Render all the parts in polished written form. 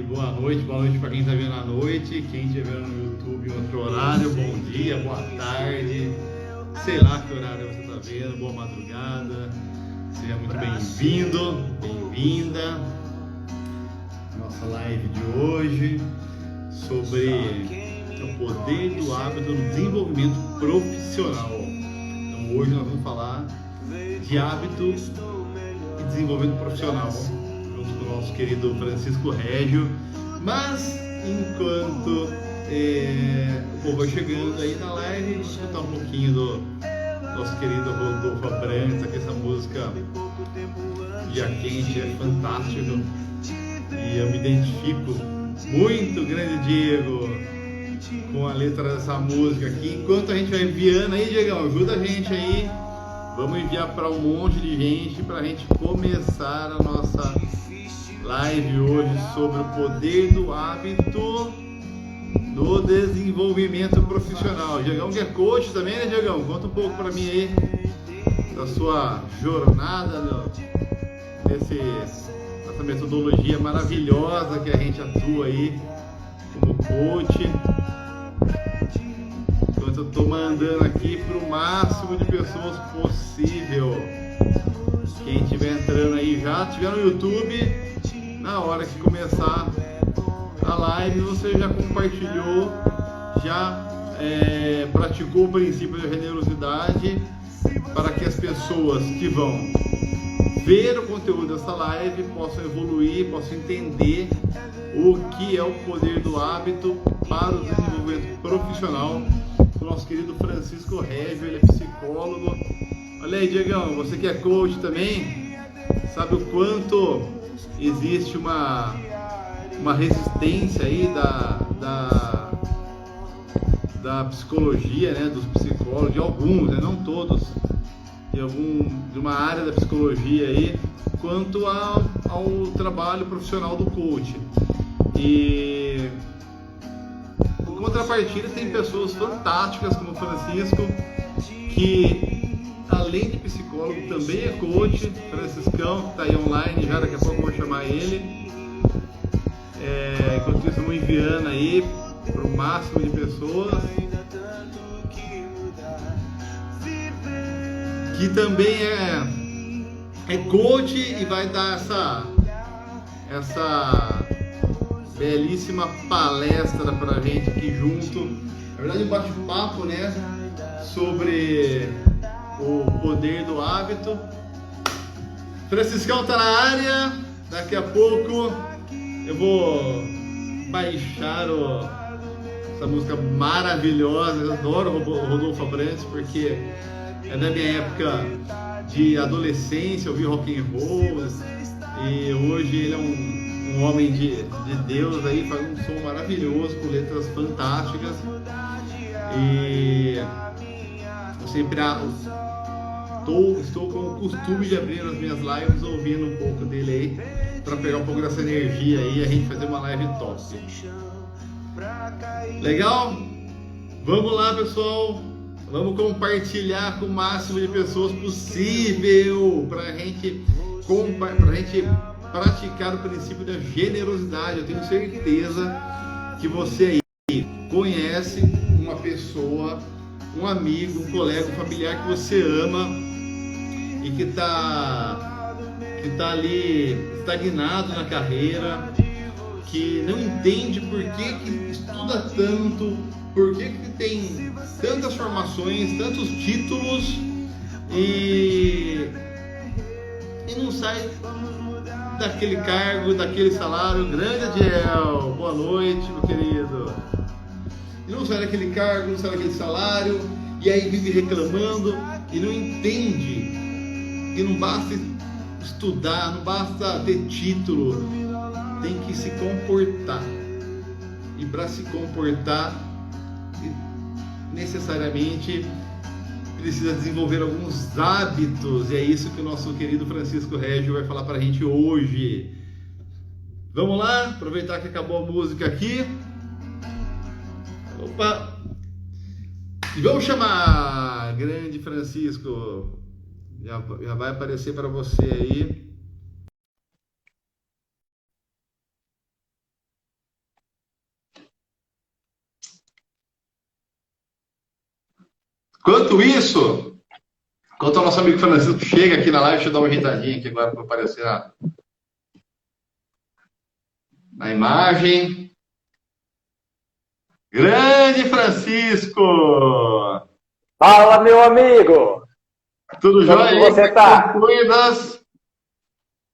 boa noite para quem está vendo à noite, quem estiver no YouTube em outro horário, bom dia, boa tarde, sei lá que horário você está vendo, boa madrugada, seja muito bem-vindo, bem-vinda à nossa live de hoje sobre o poder do hábito no desenvolvimento profissional. Então hoje nós vamos falar de hábito e desenvolvimento profissional, junto com o nosso querido Francisco Régio. Mas enquanto o povo vai chegando aí na live, vamos escutar um pouquinho do nosso querido Rodolfo Abrantes, que essa música Dia Quente é fantástico e eu me identifico muito, grande Diego, com a letra dessa música aqui. Enquanto a gente vai enviando aí, Diegão, ajuda a gente aí. Vamos enviar para um monte de gente para a gente começar a nossa live hoje sobre o poder do hábito no desenvolvimento profissional. Diegão que é coach também, né, Diegão? Conta um pouco para mim aí da sua jornada nessa metodologia maravilhosa que a gente atua aí como coach. Enquanto eu tô mandando aqui para o máximo de pessoas possível. Quem estiver entrando aí já, estiver no YouTube, na hora que começar a live, você já compartilhou, já praticou o princípio da generosidade para que as pessoas que vão ver o conteúdo dessa live possam evoluir, possam entender o que é o poder do hábito para o desenvolvimento profissional. O nosso querido Francisco Régio, ele é psicólogo. Olha aí, Diegão, você que é coach também, sabe o quanto existe uma resistência aí da psicologia, né, dos psicólogos, de alguns, né, não todos, de uma área da psicologia aí, quanto ao trabalho profissional do coach. E em contrapartida tem pessoas fantásticas como o Francisco, que além de psicólogo também é coach. Franciscão, que está aí online, já daqui a pouco eu vou chamar ele. Enquanto isso, estamos enviando aí para o máximo de pessoas, que também é coach e vai dar essa belíssima palestra pra gente aqui junto. Na verdade, um bate-papo, né, sobre o poder do hábito. Franciscão tá na área. Daqui a pouco eu vou baixar essa música maravilhosa. Eu adoro o Rodolfo Abrantes porque é da minha época de adolescência. Eu vi rock and roll e hoje ele é um homem de Deus aí, faz um som maravilhoso, com letras fantásticas. E eu sempre estou com o costume de abrir as minhas lives ouvindo um pouco dele aí, para pegar um pouco dessa energia aí e a gente fazer uma live top. Legal? Vamos lá, pessoal, vamos compartilhar com o máximo de pessoas possível para a gente praticar o princípio da generosidade. Eu tenho certeza que você aí conhece uma pessoa, um amigo, um colega, um familiar que você ama e que tá ali estagnado na carreira, que não entende por que estuda tanto, por que tem tantas formações, tantos títulos e não sai daquele cargo, daquele salário. Grande Adiel, boa noite, meu querido. E não sai daquele cargo, não sai daquele salário, e aí vive reclamando e não entende que não basta estudar, não basta ter título, tem que se comportar. E para se comportar, necessariamente precisa desenvolver alguns hábitos, e é isso que o nosso querido Francisco Régio vai falar pra gente hoje. Vamos lá, aproveitar que acabou a música aqui. Opa! E vamos chamar grande Francisco. Já vai aparecer para você aí. Enquanto isso, enquanto o nosso amigo Francisco chega aqui na live, deixa eu dar uma ajeitadinha aqui agora para aparecer na imagem. Grande Francisco! Fala, meu amigo! Tudo jóia? Como você tá?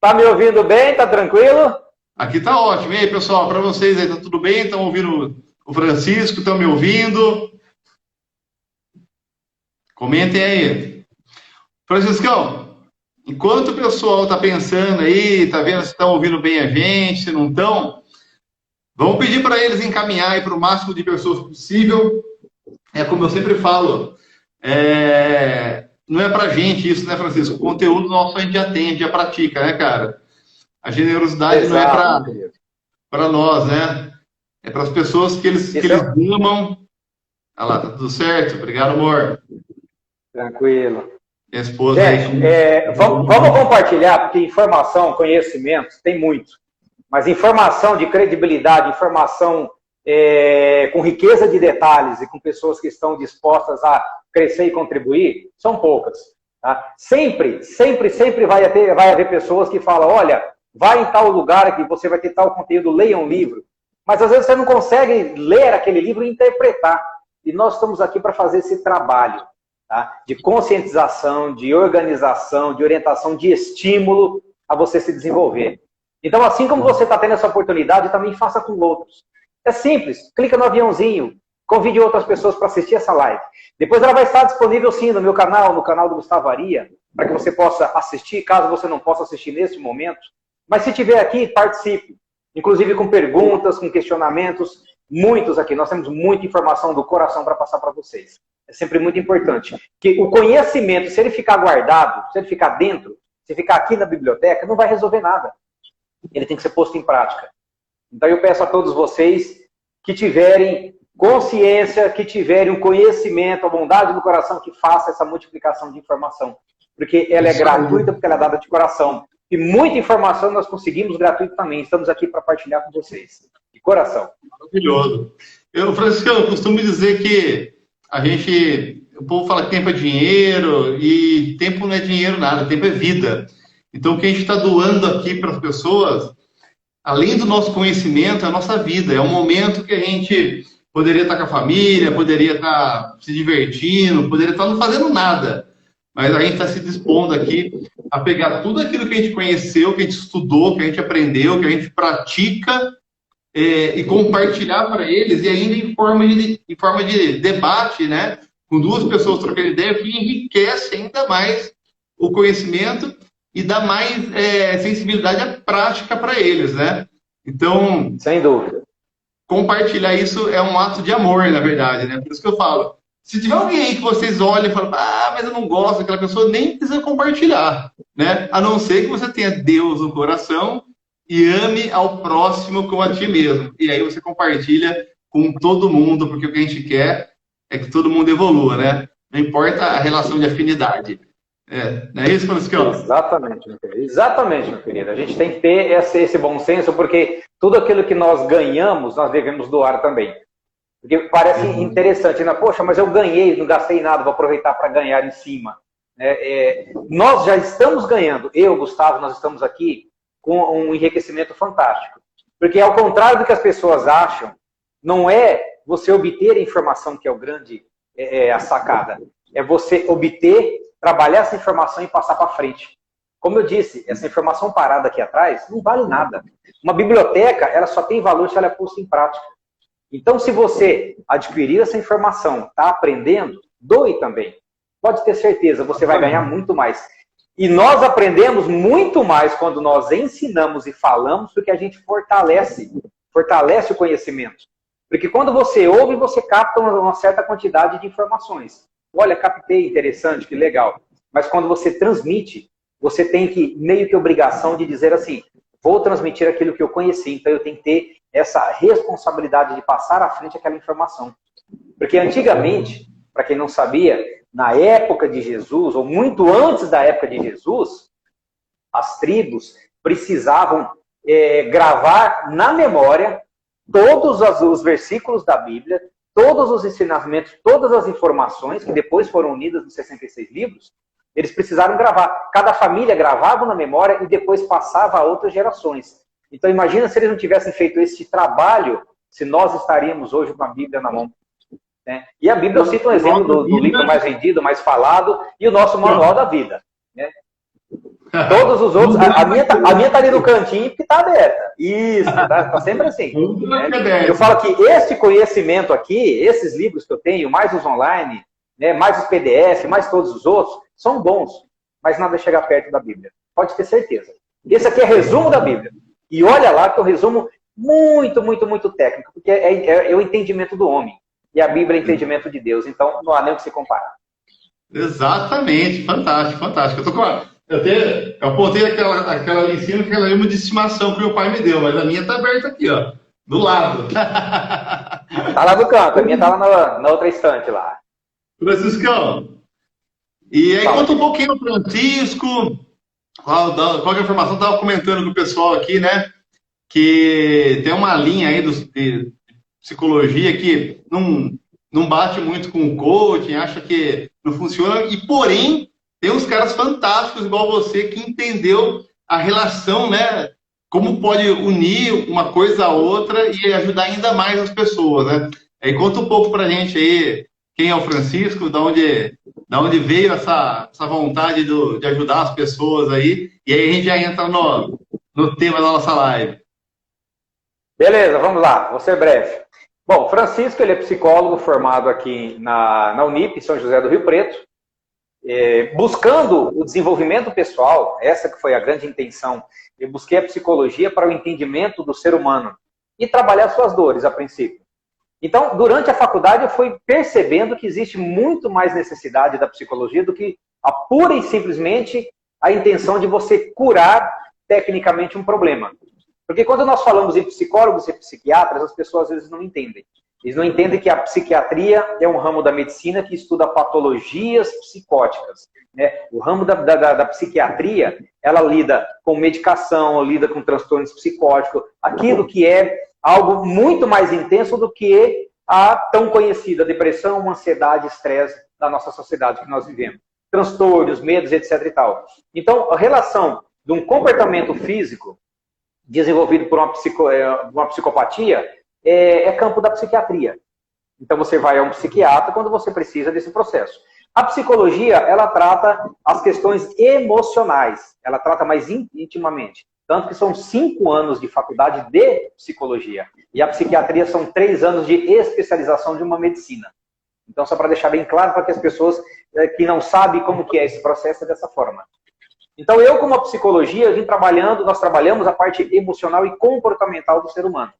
Tá me ouvindo bem? Tá tranquilo? Aqui tá ótimo. E aí, pessoal, para vocês aí, tá tudo bem? Estão ouvindo o Francisco? Estão me ouvindo? Comentem aí. Franciscão, enquanto o pessoal tá pensando aí, tá vendo se estão ouvindo bem a gente, se não estão, vamos pedir para eles encaminhar aí para o máximo de pessoas possível. É como eu sempre falo, não é pra gente isso, né, Francisco? O conteúdo nosso a gente já tem, a gente já pratica, né, cara? A generosidade não é para nós, né? É para as pessoas que eles amam. Ah lá, tá tudo certo. Obrigado, amor. Tranquilo. Minha esposa gente, aí. Vamos compartilhar, porque informação, conhecimento, tem muito. Mas informação de credibilidade, informação com riqueza de detalhes e com pessoas que estão dispostas a crescer e contribuir, são poucas. Tá? Sempre vai haver pessoas que falam, olha, vai em tal lugar que você vai ter tal conteúdo, leia um livro. Mas às vezes você não consegue ler aquele livro e interpretar. E nós estamos aqui para fazer esse trabalho, tá? De conscientização, de organização, de orientação, de estímulo a você se desenvolver. Então, assim como você está tendo essa oportunidade, também faça com outros. É simples, clica no aviãozinho, convide outras pessoas para assistir essa live. Depois ela vai estar disponível sim no meu canal, no canal do Gustavo Aria, para que você possa assistir, caso você não possa assistir nesse momento. Mas se tiver aqui, participe. Inclusive com perguntas, com questionamentos, muitos aqui. Nós temos muita informação do coração para passar para vocês. É sempre muito importante. Que o conhecimento, se ele ficar guardado, se ele ficar dentro, se ficar aqui na biblioteca, não vai resolver nada. Ele tem que ser posto em prática. Então eu peço a todos vocês que tiverem consciência, que tiverem um conhecimento, a bondade no coração, que faça essa multiplicação de informação. Porque ela é gratuita, porque ela é dada de coração. E muita informação nós conseguimos gratuito também. Estamos aqui para partilhar com vocês. De coração. Maravilhoso. Francisco, eu costumo dizer que o povo fala que tempo é dinheiro, e tempo não é dinheiro nada, tempo é vida. Então o que a gente está doando aqui para as pessoas, além do nosso conhecimento, é a nossa vida. É um momento que a gente poderia estar com a família, poderia estar se divertindo, poderia estar não fazendo nada. Mas a gente está se dispondo aqui a pegar tudo aquilo que a gente conheceu, que a gente estudou, que a gente aprendeu, que a gente pratica, e compartilhar para eles, e ainda em forma de debate, né? Com duas pessoas trocando ideia, que enriquece ainda mais o conhecimento e dá mais sensibilidade à prática para eles, né? Então, sem dúvida, compartilhar isso é um ato de amor, na verdade, né? Por isso que eu falo, se tiver alguém aí que vocês olhem e falam, mas eu não gosto daquela pessoa, nem precisa compartilhar, né? A não ser que você tenha Deus no coração e ame ao próximo como a ti mesmo. E aí você compartilha com todo mundo, porque o que a gente quer é que todo mundo evolua, né? Não importa a relação de afinidade. Não é isso, Franciscão? Exatamente, meu querido. A gente tem que ter esse bom senso, porque tudo aquilo que nós ganhamos, nós devemos doar também. Porque parece interessante, né? Poxa, mas eu ganhei, não gastei nada, vou aproveitar para ganhar em cima. Nós já estamos ganhando, eu, Gustavo, nós estamos aqui com um enriquecimento fantástico. Porque ao contrário do que as pessoas acham, não é você obter a informação que é o grande, a sacada. É você obter, trabalhar essa informação e passar para frente. Como eu disse, essa informação parada aqui atrás não vale nada. Uma biblioteca, ela só tem valor se ela é posta em prática. Então, se você adquirir essa informação, está aprendendo, doe também. Pode ter certeza, você vai ganhar muito mais. E nós aprendemos muito mais quando nós ensinamos e falamos, porque a gente fortalece o conhecimento. Porque quando você ouve, você capta uma certa quantidade de informações. Olha, captei, interessante, que legal. Mas quando você transmite, você tem que, meio que obrigação de dizer assim, vou transmitir aquilo que eu conheci, então eu tenho que ter essa responsabilidade de passar à frente aquela informação. Porque antigamente, para quem não sabia, na época de Jesus, ou muito antes da época de Jesus, as tribos precisavam gravar na memória todos os versículos da Bíblia, todos os ensinamentos, todas as informações, que depois foram unidas nos 66 livros, eles precisaram gravar. Cada família gravava na memória e depois passava a outras gerações. Então imagina se eles não tivessem feito esse trabalho, se nós estaríamos hoje com a Bíblia na mão. Né? E a Bíblia, eu cito um exemplo do livro mais vendido, mais falado, e o nosso manual da vida. Né? Todos os outros, a minha tá ali no cantinho porque tá aberta. Isso, tá sempre assim. Né? Eu falo que este conhecimento aqui, esses livros que eu tenho, mais os online, né, mais os PDF, mais todos os outros, são bons, mas nada chega perto da Bíblia. Pode ter certeza. Esse aqui é resumo da Bíblia. E olha lá que é um resumo muito, muito, muito técnico, porque é o entendimento do homem. E a Bíblia é o entendimento de Deus. Então, não há nem o que se comparar. Exatamente. Fantástico, fantástico. Eu apontei aquela ali em cima, que ela é uma de estimação que meu pai me deu, mas a minha tá aberta aqui, ó, do lado. Tá lá no canto, a minha tá lá na outra estante lá. Franciscão, e aí conta um pouquinho do Francisco, qual que é a informação, estava comentando com o pessoal aqui, né, que tem uma linha aí de psicologia que não bate muito com o coaching, acha que não funciona, e porém, tem uns caras fantásticos, igual você, que entendeu a relação, né? Como pode unir uma coisa a outra e ajudar ainda mais as pessoas, né? Aí conta um pouco pra gente aí, quem é o Francisco, da onde veio essa vontade de ajudar as pessoas aí, e aí a gente já entra no tema da nossa live. Beleza, vamos lá, vou ser breve. Bom, Francisco, ele é psicólogo formado aqui na Unip, São José do Rio Preto. Buscando o desenvolvimento pessoal, essa que foi a grande intenção, eu busquei a psicologia para o entendimento do ser humano e trabalhar suas dores a princípio. Então, durante a faculdade eu fui percebendo que existe muito mais necessidade da psicologia do que a pura e simplesmente a intenção de você curar tecnicamente um problema. Porque quando nós falamos em psicólogos e psiquiatras, as pessoas às vezes não entendem. Eles não entendem que a psiquiatria é um ramo da medicina que estuda patologias psicóticas. Né? O ramo da psiquiatria, ela lida com medicação, lida com transtornos psicóticos, aquilo que é algo muito mais intenso do que a tão conhecida depressão, ansiedade, estresse da nossa sociedade que nós vivemos. Transtornos, medos, etc. e tal. Então, a relação de um comportamento físico desenvolvido por uma psicopatia é campo da psiquiatria. Então você vai a um psiquiatra quando você precisa desse processo. A psicologia, ela trata as questões emocionais, ela trata mais intimamente. Tanto que são 5 anos de faculdade de psicologia. E a psiquiatria são 3 anos de especialização de uma medicina. Então, só para deixar bem claro para que as pessoas que não sabem como que é esse processo é dessa forma. Então, eu como a psicologia, nós trabalhamos a parte emocional e comportamental do ser humano.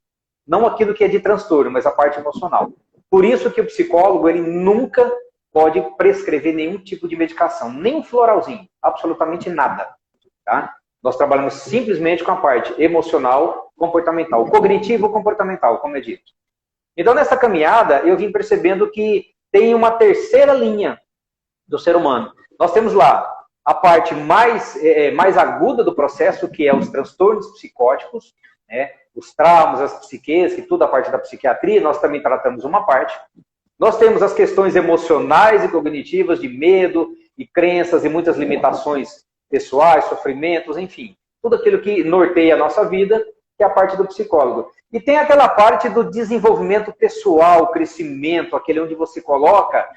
Não aquilo que é de transtorno, mas a parte emocional. Por isso que o psicólogo, ele nunca pode prescrever nenhum tipo de medicação, nem um floralzinho, absolutamente nada. Tá? Nós trabalhamos simplesmente com a parte emocional, comportamental, cognitivo-comportamental, como é dito. Então, nessa caminhada, eu vim percebendo que tem uma terceira linha do ser humano. Nós temos lá a parte mais aguda do processo, que é os transtornos psicóticos, né? Os traumas, as psiques, que tudo a parte da psiquiatria, nós também tratamos uma parte. Nós temos as questões emocionais e cognitivas de medo e crenças e muitas limitações pessoais, sofrimentos, enfim. Tudo aquilo que norteia a nossa vida, que é a parte do psicólogo. E tem aquela parte do desenvolvimento pessoal, crescimento, aquele onde você coloca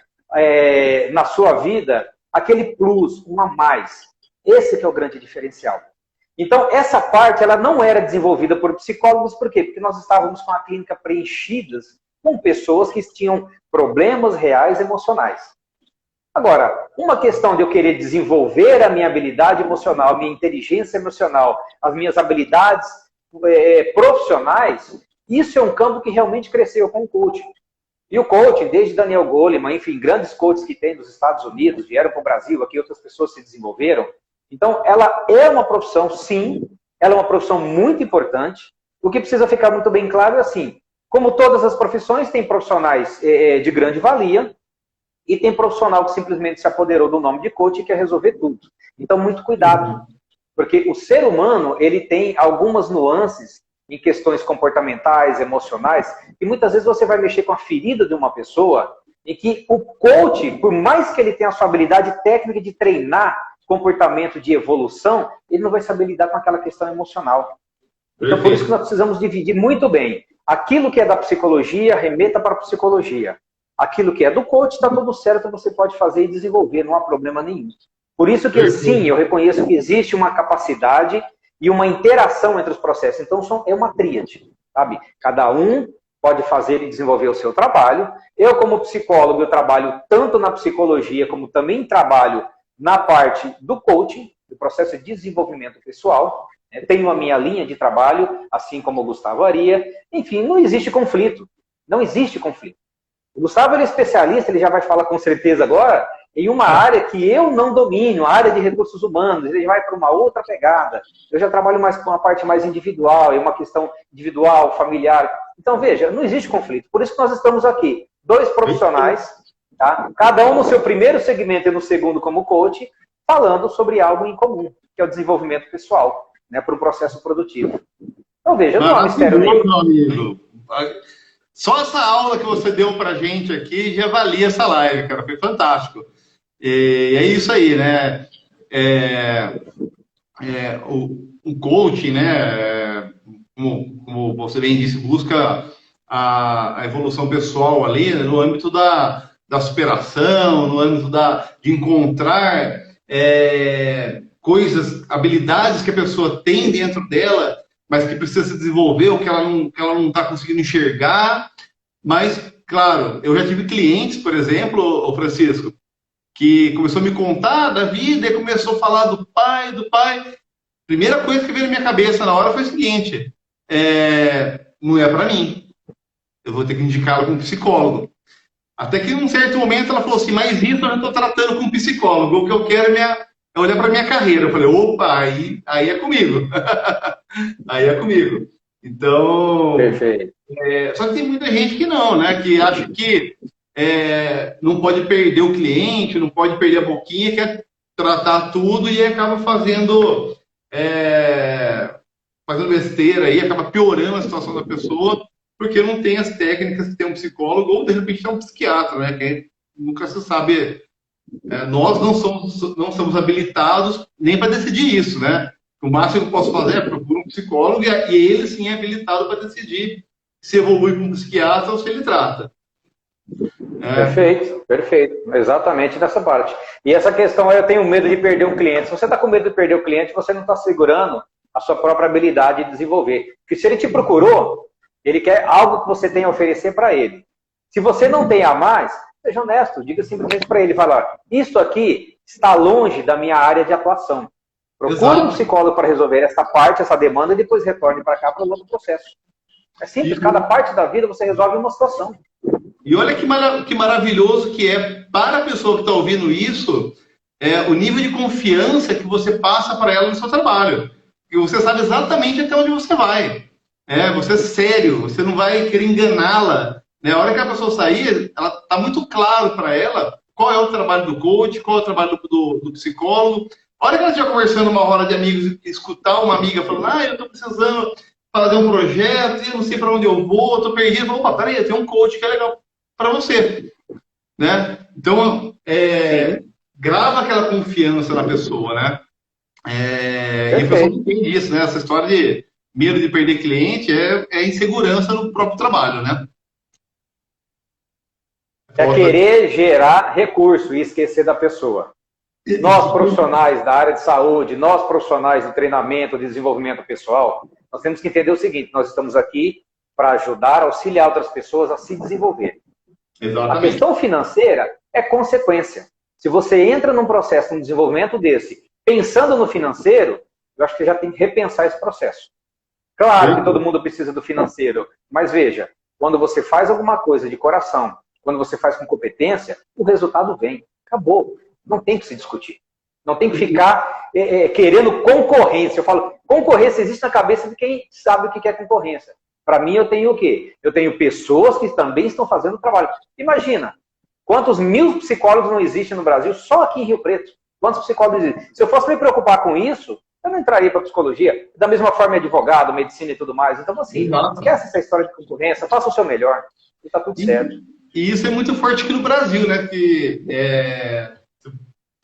na sua vida aquele plus, um a mais. Esse que é o grande diferencial. Então, essa parte ela não era desenvolvida por psicólogos, por quê? Porque nós estávamos com a clínica preenchidas com pessoas que tinham problemas reais emocionais. Agora, uma questão de eu querer desenvolver a minha habilidade emocional, a minha inteligência emocional, as minhas habilidades profissionais, isso é um campo que realmente cresceu com o coaching. E o coaching, desde Daniel Goleman, enfim, grandes coaches que tem dos Estados Unidos, vieram para o Brasil, aqui outras pessoas se desenvolveram. Então, ela é uma profissão, sim, ela é uma profissão muito importante. O que precisa ficar muito bem claro é assim, como todas as profissões, tem profissionais de grande valia e tem profissional que simplesmente se apoderou do nome de coach e quer resolver tudo. Então, muito cuidado, porque o ser humano, ele tem algumas nuances em questões comportamentais, emocionais, e muitas vezes você vai mexer com a ferida de uma pessoa, em que o coach, por mais que ele tenha a sua habilidade técnica de treinar comportamento de evolução, ele não vai saber lidar com aquela questão emocional. Então, por isso que nós precisamos dividir muito bem. Aquilo que é da psicologia, remeta para a psicologia. Aquilo que é do coach, está tudo certo, você pode fazer e desenvolver, não há problema nenhum. Por isso que, sim, eu reconheço que existe uma capacidade e uma interação entre os processos. Então, é uma tríade, sabe? Cada um pode fazer e desenvolver o seu trabalho. Eu, como psicólogo, eu trabalho tanto na psicologia, como também trabalho na parte do coaching, do processo de desenvolvimento pessoal. Tenho a minha linha de trabalho, assim como o Gustavo Aria. Enfim, não existe conflito. Não existe conflito. O Gustavo, ele é especialista, ele já vai falar com certeza agora, em uma área que eu não domino, a área de recursos humanos. Ele vai para uma outra pegada. Eu já trabalho mais com a parte mais individual, é uma questão individual, familiar. Então, veja, não existe conflito. Por isso que nós estamos aqui. 2 profissionais, tá? Cada um no seu primeiro segmento e no segundo como coach, falando sobre algo em comum, que é o desenvolvimento pessoal, né, para o processo produtivo. Então, veja, não há mistério nenhum. Meu amigo. Só essa aula que você deu pra gente aqui já valia essa live, cara. Foi fantástico. E é isso aí, né? O coaching, né? Como você bem disse, busca a evolução pessoal ali, né, no âmbito da superação, no âmbito de encontrar coisas, habilidades que a pessoa tem dentro dela, mas que precisa se desenvolver, ou que ela não está conseguindo enxergar. Mas, claro, eu já tive clientes, por exemplo, o Francisco, que começou a me contar da vida e começou a falar do pai. Primeira coisa que veio na minha cabeça na hora foi o seguinte: não é para mim. Eu vou ter que indicá-la com um psicólogo. Até que em um certo momento ela falou assim, mas isso eu já estou tratando com um psicólogo. O que eu quero é olhar para minha carreira. Eu falei, opa, aí é comigo. Aí é comigo. Então, perfeito. Só que tem muita gente que não, né? Que acha que não pode perder o cliente, não pode perder a boquinha, quer tratar tudo e acaba fazendo besteira aí, acaba piorando a situação da pessoa, porque não tem as técnicas que tem um psicólogo, ou de repente tem um psiquiatra, né? Que nunca se sabe. Nós não somos habilitados nem para decidir isso, né? O máximo que eu posso fazer é procurar um psicólogo e ele sim é habilitado para decidir se evolui com um psiquiatra ou se ele trata. Perfeito. Exatamente nessa parte. E essa questão eu tenho medo de perder um cliente. Se você está com medo de perder o cliente, você não está segurando a sua própria habilidade de desenvolver. Porque se ele te procurou, ele quer algo que você tem a oferecer para ele. Se você não tem a mais, seja honesto, diga simplesmente para ele, fala, isso aqui está longe da minha área de atuação. Procure um psicólogo para resolver essa parte, essa demanda, e depois retorne para cá para o novo processo. É simples, cada parte da vida você resolve uma situação. E olha que maravilhoso que é para a pessoa que está ouvindo isso, o nível de confiança que você passa para ela no seu trabalho. E você sabe exatamente até onde você vai. Você é sério, você não vai querer enganá-la. A hora que a pessoa sair, ela está muito claro para ela qual é o trabalho do coach, qual é o trabalho do psicólogo. A hora que ela estiver conversando uma hora de amigos e escutar uma amiga falando, eu estou precisando fazer um projeto, e eu não sei para onde eu vou, estou perdido. Opa, peraí, tem um coach que é legal para você. Né? Então, grava aquela confiança na pessoa, né? E a pessoa não entende isso, né? Essa história de medo de perder cliente é insegurança no próprio trabalho, né? É querer gerar recurso e esquecer da pessoa. Nós, profissionais da área de saúde, nós, profissionais de treinamento, de desenvolvimento pessoal, nós temos que entender o seguinte, nós estamos aqui para ajudar, auxiliar outras pessoas a se desenvolver. Exatamente. A questão financeira é consequência. Se você entra num processo, num desenvolvimento desse, pensando no financeiro, eu acho que já tem que repensar esse processo. Claro que todo mundo precisa do financeiro, mas veja, quando você faz alguma coisa de coração, quando você faz com competência, o resultado vem. Acabou. Não tem que se discutir. Não tem que ficar querendo concorrência. Eu falo, concorrência existe na cabeça de quem sabe o que é concorrência. Para mim, eu tenho o quê? Eu tenho pessoas que também estão fazendo o trabalho. Imagina, quantos 1000 psicólogos não existem no Brasil, só aqui em Rio Preto. Quantos psicólogos existem? Se eu fosse me preocupar com isso, eu não entraria para psicologia. Da mesma forma, advogado, medicina e tudo mais. Então, assim, esquece essa história de concorrência, faça o seu melhor e tá tudo certo. E isso é muito forte aqui no Brasil, né? Que se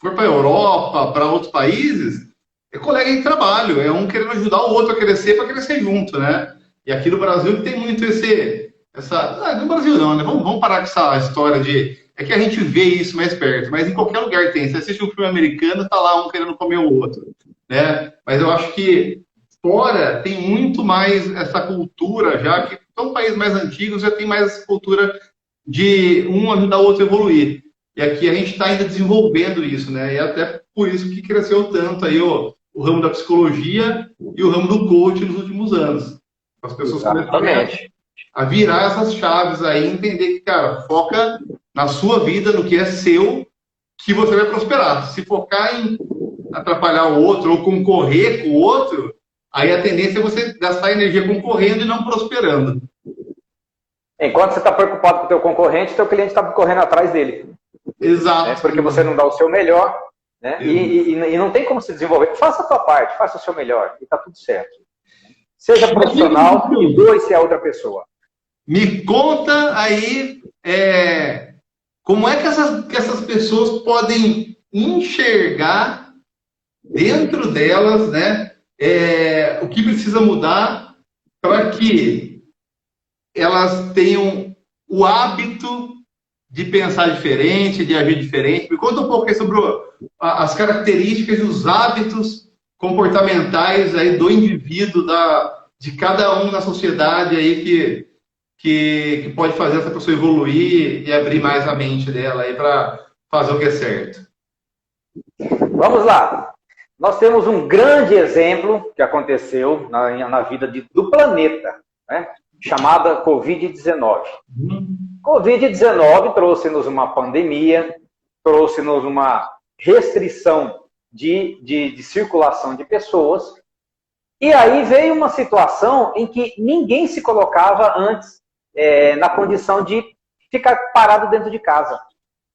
for para a Europa, para outros países, é colega de trabalho, é um querendo ajudar o outro a crescer para crescer junto, né? E aqui no Brasil tem muito no Brasil não, né? Vamos parar com essa história de... É que a gente vê isso mais perto, mas em qualquer lugar tem. Você assiste um filme americano, tá lá um querendo comer o outro, né? Mas eu acho que fora tem muito mais essa cultura, já que são países mais antigos, já tem mais essa cultura de um ajudar o outro a evoluir. E aqui a gente está ainda desenvolvendo isso, né? E até por isso que cresceu tanto aí o ramo da psicologia e o ramo do coaching nos últimos anos. As pessoas começaram a virar essas chaves aí, entender que, cara, foca na sua vida, no que é seu, que você vai prosperar. Se focar em atrapalhar o outro ou concorrer com o outro, aí a tendência é você gastar energia concorrendo e não prosperando. Enquanto você está preocupado com o teu concorrente, teu cliente está correndo atrás dele. Exato. Né? Porque você não dá o seu melhor, né? E não tem como se desenvolver. Faça a tua parte, faça o seu melhor e está tudo certo. Seja profissional e doe-se a outra pessoa. Me conta aí como é que essas pessoas podem enxergar dentro delas, né, o que precisa mudar para que elas tenham o hábito de pensar diferente, de agir diferente. Me conta um pouco aí sobre as características e os hábitos comportamentais aí do indivíduo, de cada um na sociedade aí que pode fazer essa pessoa evoluir e abrir mais a mente dela aí para fazer o que é certo. Vamos lá. Nós temos um grande exemplo que aconteceu na vida do planeta, né? Chamada Covid-19. Covid-19 trouxe-nos uma pandemia, trouxe-nos uma restrição de circulação de pessoas, e aí veio uma situação em que ninguém se colocava antes na condição de ficar parado dentro de casa.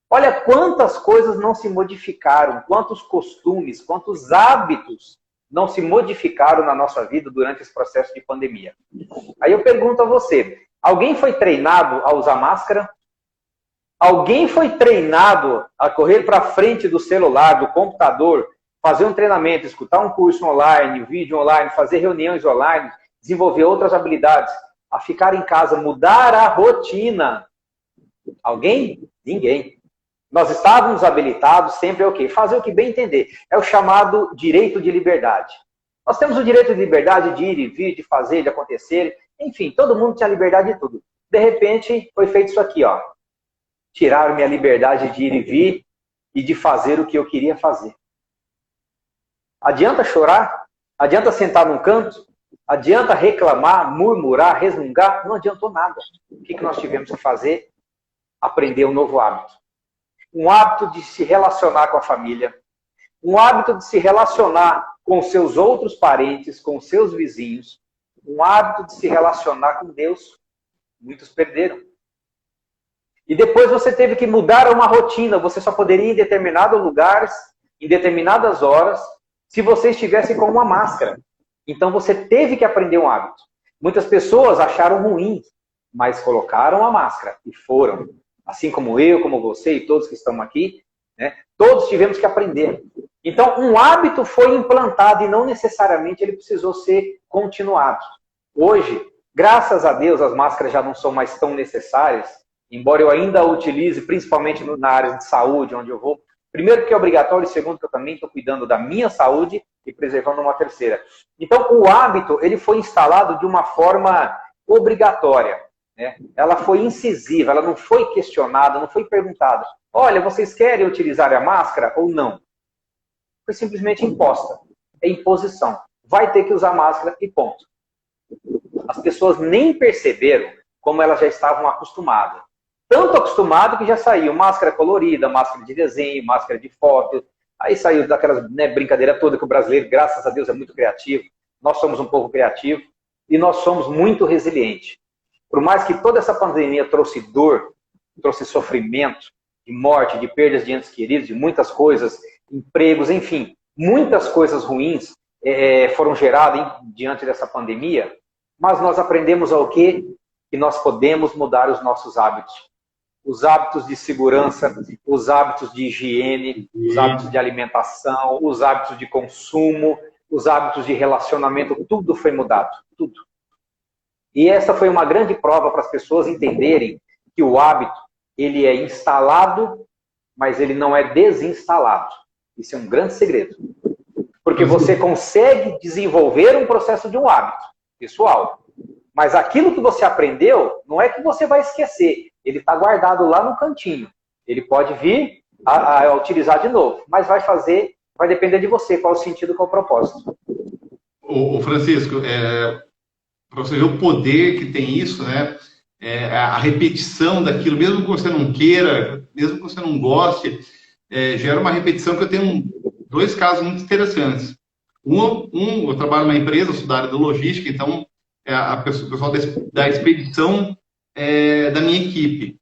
Olha quantas coisas não se modificaram, quantos costumes, quantos hábitos não se modificaram na nossa vida durante esse processo de pandemia. Aí eu pergunto a você, alguém foi treinado a usar máscara? Alguém foi treinado a correr para frente do celular, do computador, fazer um treinamento, escutar um curso online, vídeo online, fazer reuniões online, desenvolver outras habilidades, a ficar em casa, mudar a rotina? Alguém? Ninguém. Nós estávamos habilitados sempre a quê? Fazer o que bem entender. É o chamado direito de liberdade. Nós temos o direito de liberdade de ir e vir, de fazer, de acontecer. Enfim, todo mundo tinha liberdade de tudo. De repente, foi feito isso aqui, ó. Tiraram minha liberdade de ir e vir e de fazer o que eu queria fazer. Adianta chorar? Adianta sentar num canto? Adianta reclamar, murmurar, resmungar? Não adiantou nada. O que nós tivemos que fazer? Aprender um novo hábito. Um hábito de se relacionar com a família. Um hábito de se relacionar com seus outros parentes, com seus vizinhos. Um hábito de se relacionar com Deus. Muitos perderam. E depois você teve que mudar uma rotina. Você só poderia ir em determinados lugares, em determinadas horas, se você estivesse com uma máscara. Então você teve que aprender um hábito. Muitas pessoas acharam ruim, mas colocaram a máscara e foram. Assim como eu, como você e todos que estão aqui, né? Todos tivemos que aprender. Então um hábito foi implantado e não necessariamente ele precisou ser continuado. Hoje, graças a Deus, as máscaras já não são mais tão necessárias, embora eu ainda utilize, principalmente na área de saúde, onde eu vou. Primeiro, porque é obrigatório, e segundo, que eu também estou cuidando da minha saúde e preservando uma terceira. Então, o hábito ele foi instalado de uma forma obrigatória, né? Ela foi incisiva, ela não foi questionada, não foi perguntada. Olha, vocês querem utilizar a máscara ou não? Foi simplesmente imposta. É imposição. Vai ter que usar máscara e ponto. As pessoas nem perceberam como elas já estavam acostumadas. Tanto acostumado que já saiu máscara colorida, máscara de desenho, máscara de foto. Aí saiu daquelas brincadeira toda que o brasileiro, graças a Deus, é muito criativo. Nós somos um povo criativo e nós somos muito resilientes. Por mais que toda essa pandemia trouxe dor, trouxe sofrimento, de morte, de perdas de entes queridos, de muitas coisas, empregos, enfim, muitas coisas ruins, foram geradas diante dessa pandemia, mas nós aprendemos ao quê? Que nós podemos mudar os nossos hábitos. Os hábitos de segurança, os hábitos de higiene, os hábitos de alimentação, os hábitos de consumo, os hábitos de relacionamento, tudo foi mudado, tudo. E essa foi uma grande prova para as pessoas entenderem que o hábito, ele é instalado, mas ele não é desinstalado. Isso é um grande segredo. Porque você consegue desenvolver um processo de um hábito pessoal. Mas aquilo que você aprendeu, não é que você vai esquecer. Ele está guardado lá no cantinho. Ele pode vir a utilizar de novo. Mas vai depender de você, qual o sentido, qual o propósito. O Francisco, para você ver o poder que tem isso, né? A repetição daquilo, mesmo que você não queira, mesmo que você não goste, gera uma repetição que eu tenho dois casos muito interessantes. Eu trabalho numa empresa, sou da área da logística, então o pessoal da expedição da minha equipe.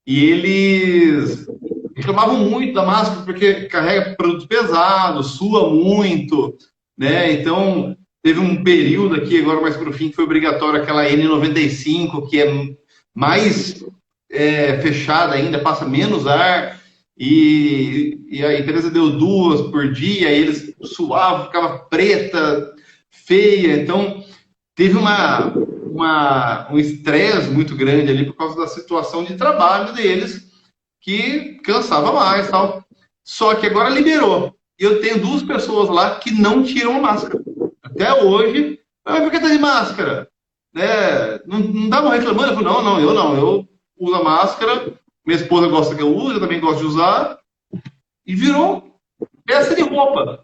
E eles reclamavam muito da máscara porque carrega produto pesado, sua muito, né? Então, teve um período aqui, agora mais para o fim, que foi obrigatório aquela N95, que é mais fechada ainda, passa menos ar, e a empresa deu 2 por dia, e eles suavam, ficava preta, feia, então teve um estresse muito grande ali por causa da situação de trabalho deles, que cansava mais, tal. Só que agora liberou. E eu tenho 2 pessoas lá que não tiram a máscara. Até hoje, mas por que tá de máscara? Não estavam reclamando? Eu falei, não, eu uso a máscara, minha esposa gosta que eu use, eu também gosto de usar, e virou peça de roupa.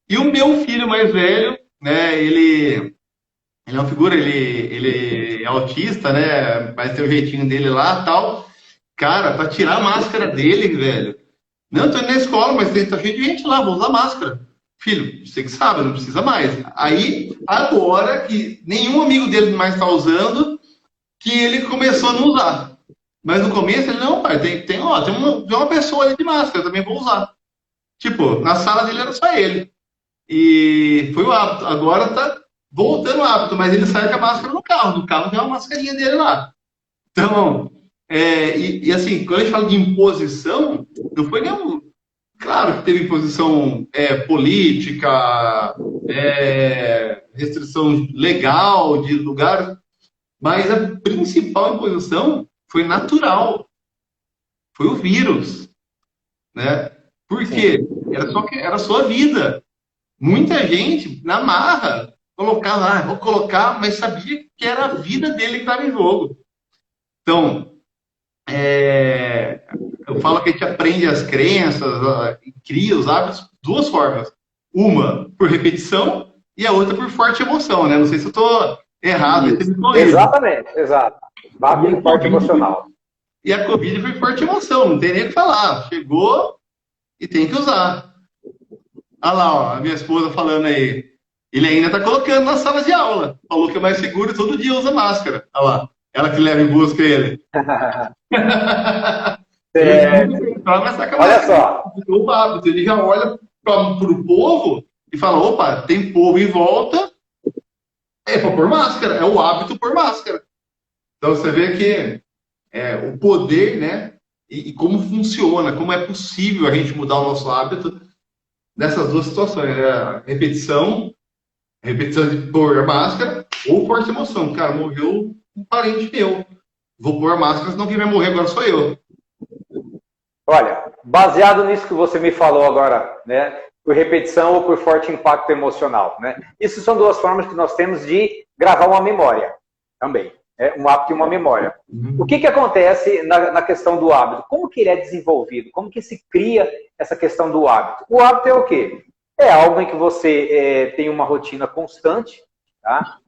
E o meu filho mais velho, né, ele é uma figura, ele é autista, né, mas tem o jeitinho dele lá, tal. Cara, para tirar a máscara dele, velho, não, tô indo na escola, mas tá cheio de gente lá, vou usar máscara. Filho, você que sabe, não precisa mais. Aí, agora que nenhum amigo dele mais está usando, que ele começou a não usar. Mas no começo ele, não, pai, tem uma pessoa ali de máscara, eu também vou usar. Tipo, na sala dele era só ele. E foi o hábito. Agora tá voltando o hábito, mas ele sai com a máscara no carro. No carro tem uma mascarinha dele lá. Então, assim, quando a gente fala de imposição, não foi nenhum... Claro que teve imposição política, restrição legal de lugar, mas a principal imposição foi natural. Foi o vírus, né? Por quê? Era a sua vida. Muita gente, na marra, colocava, vou colocar, mas sabia que era a vida dele que estava em jogo. Então, eu falo que a gente aprende as crenças, cria os hábitos de 2 formas. Uma por repetição e a outra por forte emoção, né? Não sei se eu estou errado. Exatamente, exato. Bate forte emocional. E a Covid foi forte emoção, não tem nem o que falar. Chegou e tem que usar. Olha lá, ó, a minha esposa falando aí. Ele ainda está colocando na sala de aula. Falou que é mais seguro e todo dia usa máscara. Olha lá. Ela que leva em busca ele. Olha só. O hábito, ele já olha para o povo e fala, opa, tem povo em volta, é para pôr máscara, é o hábito por máscara. Então você vê que o poder, né, e como funciona, como é possível a gente mudar o nosso hábito nessas 2 situações, né? A repetição de pôr a máscara ou forte emoção. Cara, morreu um parente meu. Vou pôr a máscara, senão quem vai morrer agora sou eu. Olha, baseado nisso que você me falou agora, né, por repetição ou por forte impacto emocional, né? Isso são 2 formas que nós temos de gravar uma memória também. Um hábito e uma memória. O que acontece na questão do hábito? Como que ele é desenvolvido? Como que se cria essa questão do hábito? O hábito é o quê? É algo em que você tem uma rotina constante, tá?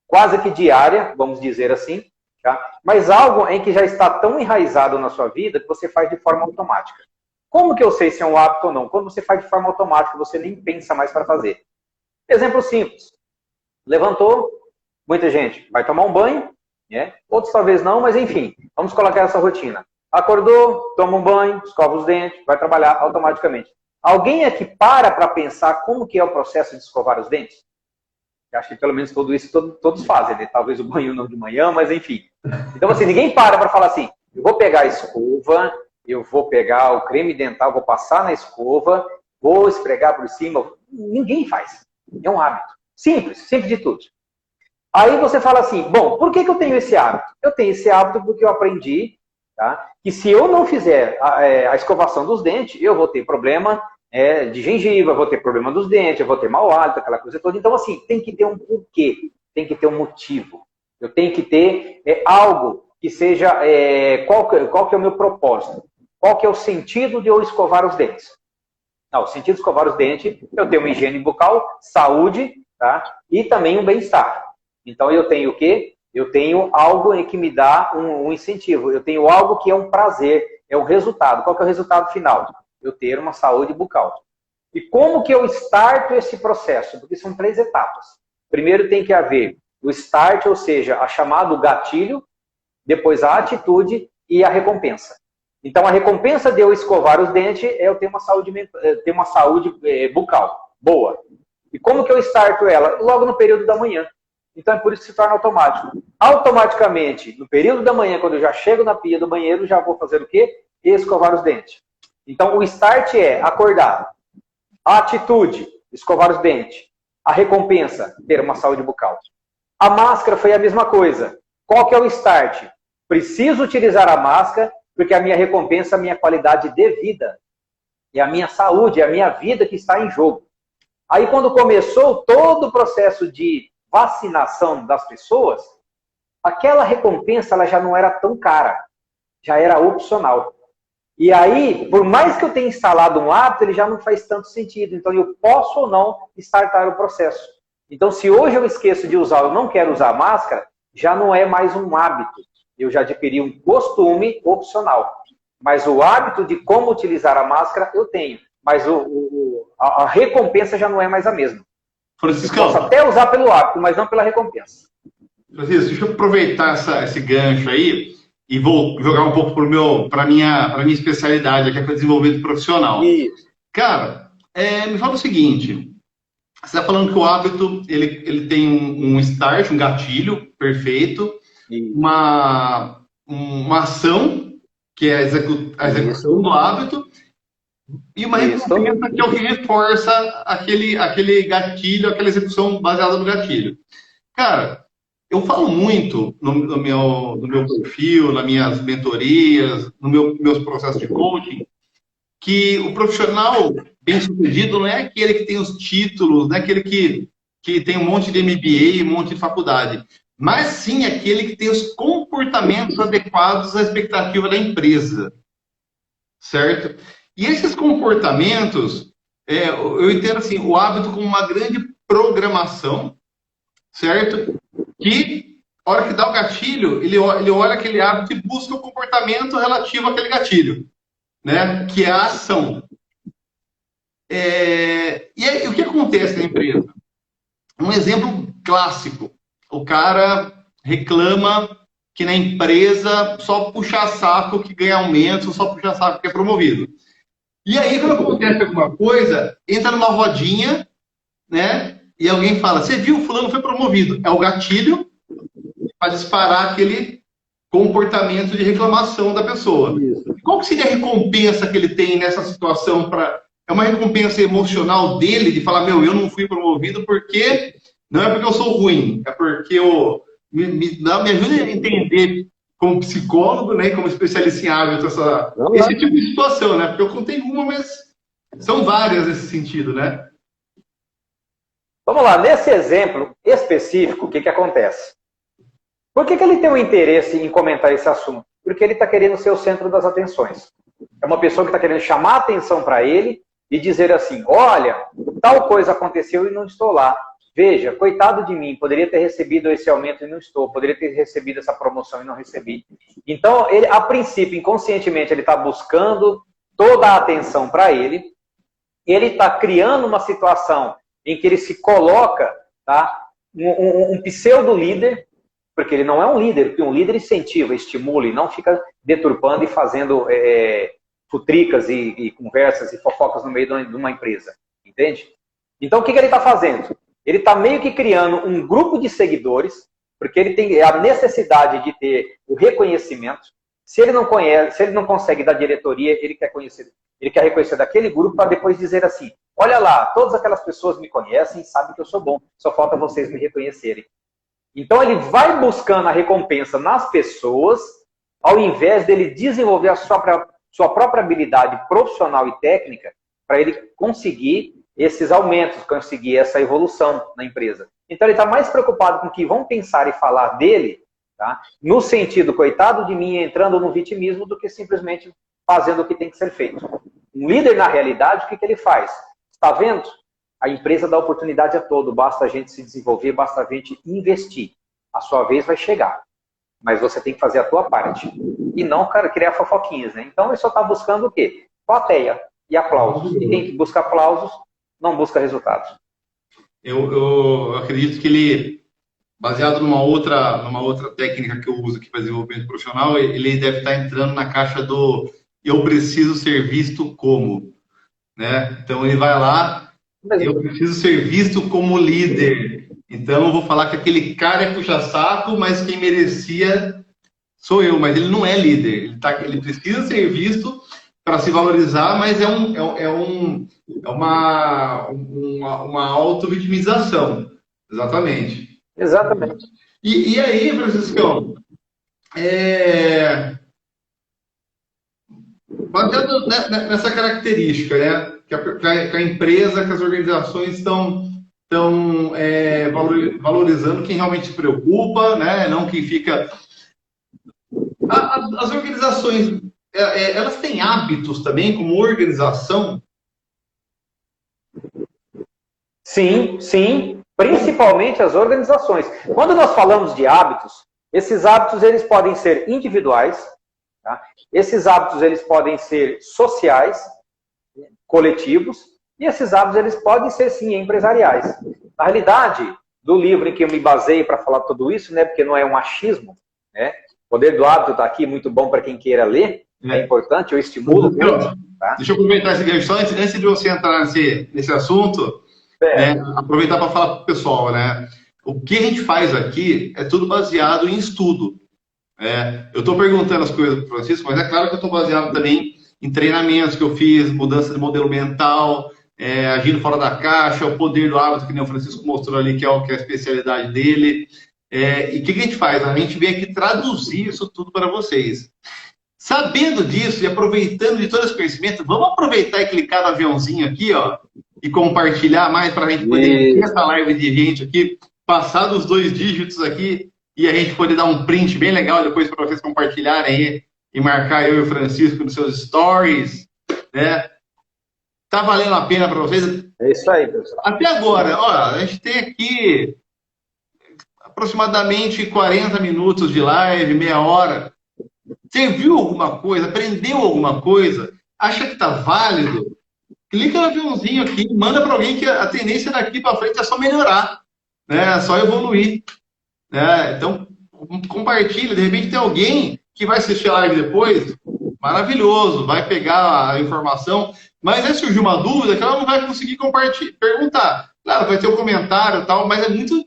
Quase que diária, vamos dizer assim, tá? Mas algo em que já está tão enraizado na sua vida que você faz de forma automática. Como que eu sei se é um hábito ou não? Quando você faz de forma automática, você nem pensa mais para fazer. Exemplo simples. Levantou, muita gente vai tomar um banho, né? Outros talvez não, mas enfim, vamos colocar essa rotina. Acordou, toma um banho, escova os dentes, vai trabalhar automaticamente. Alguém aqui para pensar como que é o processo de escovar os dentes? Eu acho que pelo menos tudo isso todos fazem, né? Talvez o banho não de manhã, mas enfim. Então, assim, ninguém para falar assim, eu vou pegar a escova, eu vou pegar o creme dental, vou passar na escova, vou esfregar por cima. Ninguém faz. É um hábito. Simples, simples de tudo. Aí você fala assim, bom, por que eu tenho esse hábito? Eu tenho esse hábito porque eu aprendi, tá, que se eu não fizer a escovação dos dentes, eu vou ter problema de gengiva, eu vou ter problema dos dentes, eu vou ter mau hálito, aquela coisa toda. Então, assim, tem que ter um porquê, tem que ter um motivo. Eu tenho que ter algo que seja... qual que é o meu propósito? Qual que é o sentido de eu escovar os dentes? Não, o sentido de escovar os dentes, eu tenho uma higiene bucal, saúde, tá, e também um bem-estar. Então, eu tenho o quê? Eu tenho algo em que me dá um incentivo. Eu tenho algo que é um prazer, é o resultado. Qual que é o resultado final? Eu ter uma saúde bucal. E como que eu starto esse processo? Porque são 3 etapas. Primeiro tem que haver o start, ou seja, a chamada gatilho, depois a atitude e a recompensa. Então, a recompensa de eu escovar os dentes é eu ter uma saúde bucal boa. E como que eu starto ela? Logo no período da manhã. Então, é por isso que se torna automático. Automaticamente, no período da manhã, quando eu já chego na pia do banheiro, já vou fazer o quê? Escovar os dentes. Então, o start é acordar. A atitude, escovar os dentes. A recompensa, ter uma saúde bucal. A máscara foi a mesma coisa. Qual que é o start? Preciso utilizar a máscara, porque a minha recompensa é a minha qualidade de vida. E a minha saúde, é a minha vida que está em jogo. Aí, quando começou todo o processo de vacinação das pessoas, aquela recompensa ela já não era tão cara, já era opcional. E aí, por mais que eu tenha instalado um hábito, ele já não faz tanto sentido. Então, eu posso ou não startar o processo. Então, se hoje eu esqueço de usar, eu não quero usar máscara, já não é mais um hábito. Eu já adquiri um costume opcional. Mas o hábito de como utilizar a máscara, eu tenho. Mas a recompensa já não é mais a mesma. Francisco, eu posso até usar pelo hábito, mas não pela recompensa. Francisco, deixa eu aproveitar esse gancho aí e vou jogar um pouco para a minha especialidade, que é o desenvolvimento profissional. Isso. Cara, me fala o seguinte, você está falando que o hábito ele tem um start, um gatilho perfeito, uma ação, que é a execução do hábito, e uma recompensa que é o que reforça aquele gatilho, aquela execução baseada no gatilho. Cara, eu falo muito no meu perfil, nas minhas mentorias, meus processos de coaching, que o profissional bem-sucedido não é aquele que tem os títulos, não é aquele que tem um monte de MBA, um monte de faculdade, mas sim aquele que tem os comportamentos adequados à expectativa da empresa, certo? E esses comportamentos, eu entendo assim, o hábito como uma grande programação, certo? Que, a hora que dá o gatilho, ele olha aquele hábito e busca o comportamento relativo àquele gatilho, né? Que é a ação. E aí, o que acontece na empresa? Um exemplo clássico. O cara reclama que na empresa só puxa saco que ganha aumento, só puxa saco que é promovido. E aí, quando acontece alguma coisa, entra numa rodinha, né? E alguém fala, você viu, fulano foi promovido. É o gatilho para disparar aquele comportamento de reclamação da pessoa. Isso. Qual que seria a recompensa que ele tem nessa situação? É uma recompensa emocional dele, de falar, eu não fui promovido porque... Não é porque eu sou ruim, é porque me ajuda a entender como psicólogo, né, como especialista em hábito, esse tipo de situação, né? Porque eu contei uma, mas são várias nesse sentido, né? Vamos lá, nesse exemplo específico, o que acontece? Por que ele tem um interesse em comentar esse assunto? Porque ele está querendo ser o centro das atenções. É uma pessoa que está querendo chamar a atenção para ele e dizer assim, olha, tal coisa aconteceu e não estou lá. Veja, coitado de mim, poderia ter recebido esse aumento e não estou, poderia ter recebido essa promoção e não recebi. Então, ele, a princípio, inconscientemente, ele está buscando toda a atenção para ele está criando uma situação em que ele se coloca, tá, um pseudo-líder, porque ele não é um líder, porque um líder incentiva, estimula e não fica deturpando e fazendo futricas e conversas e fofocas no meio de uma empresa, entende? Então, o que ele está fazendo? Ele está meio que criando um grupo de seguidores, porque ele tem a necessidade de ter o reconhecimento. Se ele não conhece, se ele não consegue da diretoria, ele quer reconhecer daquele grupo para depois dizer assim, olha lá, todas aquelas pessoas me conhecem e sabem que eu sou bom, só falta vocês me reconhecerem. Então, ele vai buscando a recompensa nas pessoas, ao invés dele desenvolver a sua própria habilidade profissional e técnica para ele conseguir esses aumentos, conseguir essa evolução na empresa. Então, ele está mais preocupado com o que vão pensar e falar dele, tá? No sentido, coitado de mim, entrando no vitimismo, do que simplesmente fazendo o que tem que ser feito. Um líder, na realidade, o que ele faz? Está vendo? A empresa dá oportunidade a todo, basta a gente se desenvolver, basta a gente investir. A sua vez vai chegar. Mas você tem que fazer a tua parte. E não, cara, criar fofoquinhas, né? Então, ele só está buscando o quê? Plateia e aplausos. E quem busca aplausos, não busca resultados. Eu acredito que ele, baseado numa outra técnica que eu uso aqui para desenvolvimento profissional, ele deve estar entrando na caixa do eu preciso ser visto como, né? Então, ele vai lá, eu preciso ser visto como líder. Então, eu vou falar que aquele cara é puxa-saco, mas quem merecia sou eu. Mas ele não é líder. Ele precisa ser visto para se valorizar, mas é uma auto-vitimização. Exatamente. Exatamente. E aí, Franciscão, baseado nessa característica, né? Que a empresa, que as organizações estão valorizando quem realmente se preocupa, né? Não quem fica... As organizações, elas têm hábitos também como organização? Sim, sim. Principalmente as organizações. Quando nós falamos de hábitos, esses hábitos eles podem ser individuais, tá? Esses hábitos eles podem ser sociais, coletivos, e esses hábitos eles podem ser, sim, empresariais. Na realidade, do livro em que eu me baseei para falar tudo isso, né, porque não é um achismo, né? O Poder do Hábito está aqui, muito bom para quem queira ler, é importante, eu estimulo muito. Tá? Deixa eu aproveitar esse gancho, só antes de você entrar nesse assunto, né, aproveitar para falar para o pessoal, né? O que a gente faz aqui é tudo baseado em estudo. Eu estou perguntando as coisas para o Francisco, mas é claro que eu estou baseado também em treinamentos que eu fiz, mudança de modelo mental, agindo fora da caixa, o poder do hábito, que nem o Francisco mostrou ali, que é a especialidade dele. E o que a gente faz? A gente vem aqui traduzir isso tudo para vocês. Sabendo disso e aproveitando de todo esse conhecimento, vamos aproveitar e clicar no aviãozinho aqui, ó, e compartilhar mais para a gente poder ter essa live de gente aqui, passar dos 2 dígitos aqui e a gente poder dar um print bem legal depois para vocês compartilharem aí e marcar eu e o Francisco nos seus stories, né? Tá valendo a pena para vocês? É isso aí, pessoal. Até agora, ó, a gente tem aqui aproximadamente 40 minutos de live, meia hora. Você viu alguma coisa? Aprendeu alguma coisa? Acha que tá válido? Clica no aviãozinho aqui, manda para alguém que a tendência daqui para frente é só melhorar, né? É só evoluir, né? Então, compartilha. De repente tem alguém que vai assistir a live depois, maravilhoso, vai pegar a informação, mas aí surgiu uma dúvida que ela não vai conseguir perguntar. Claro, vai ter um comentário e tal, mas é muito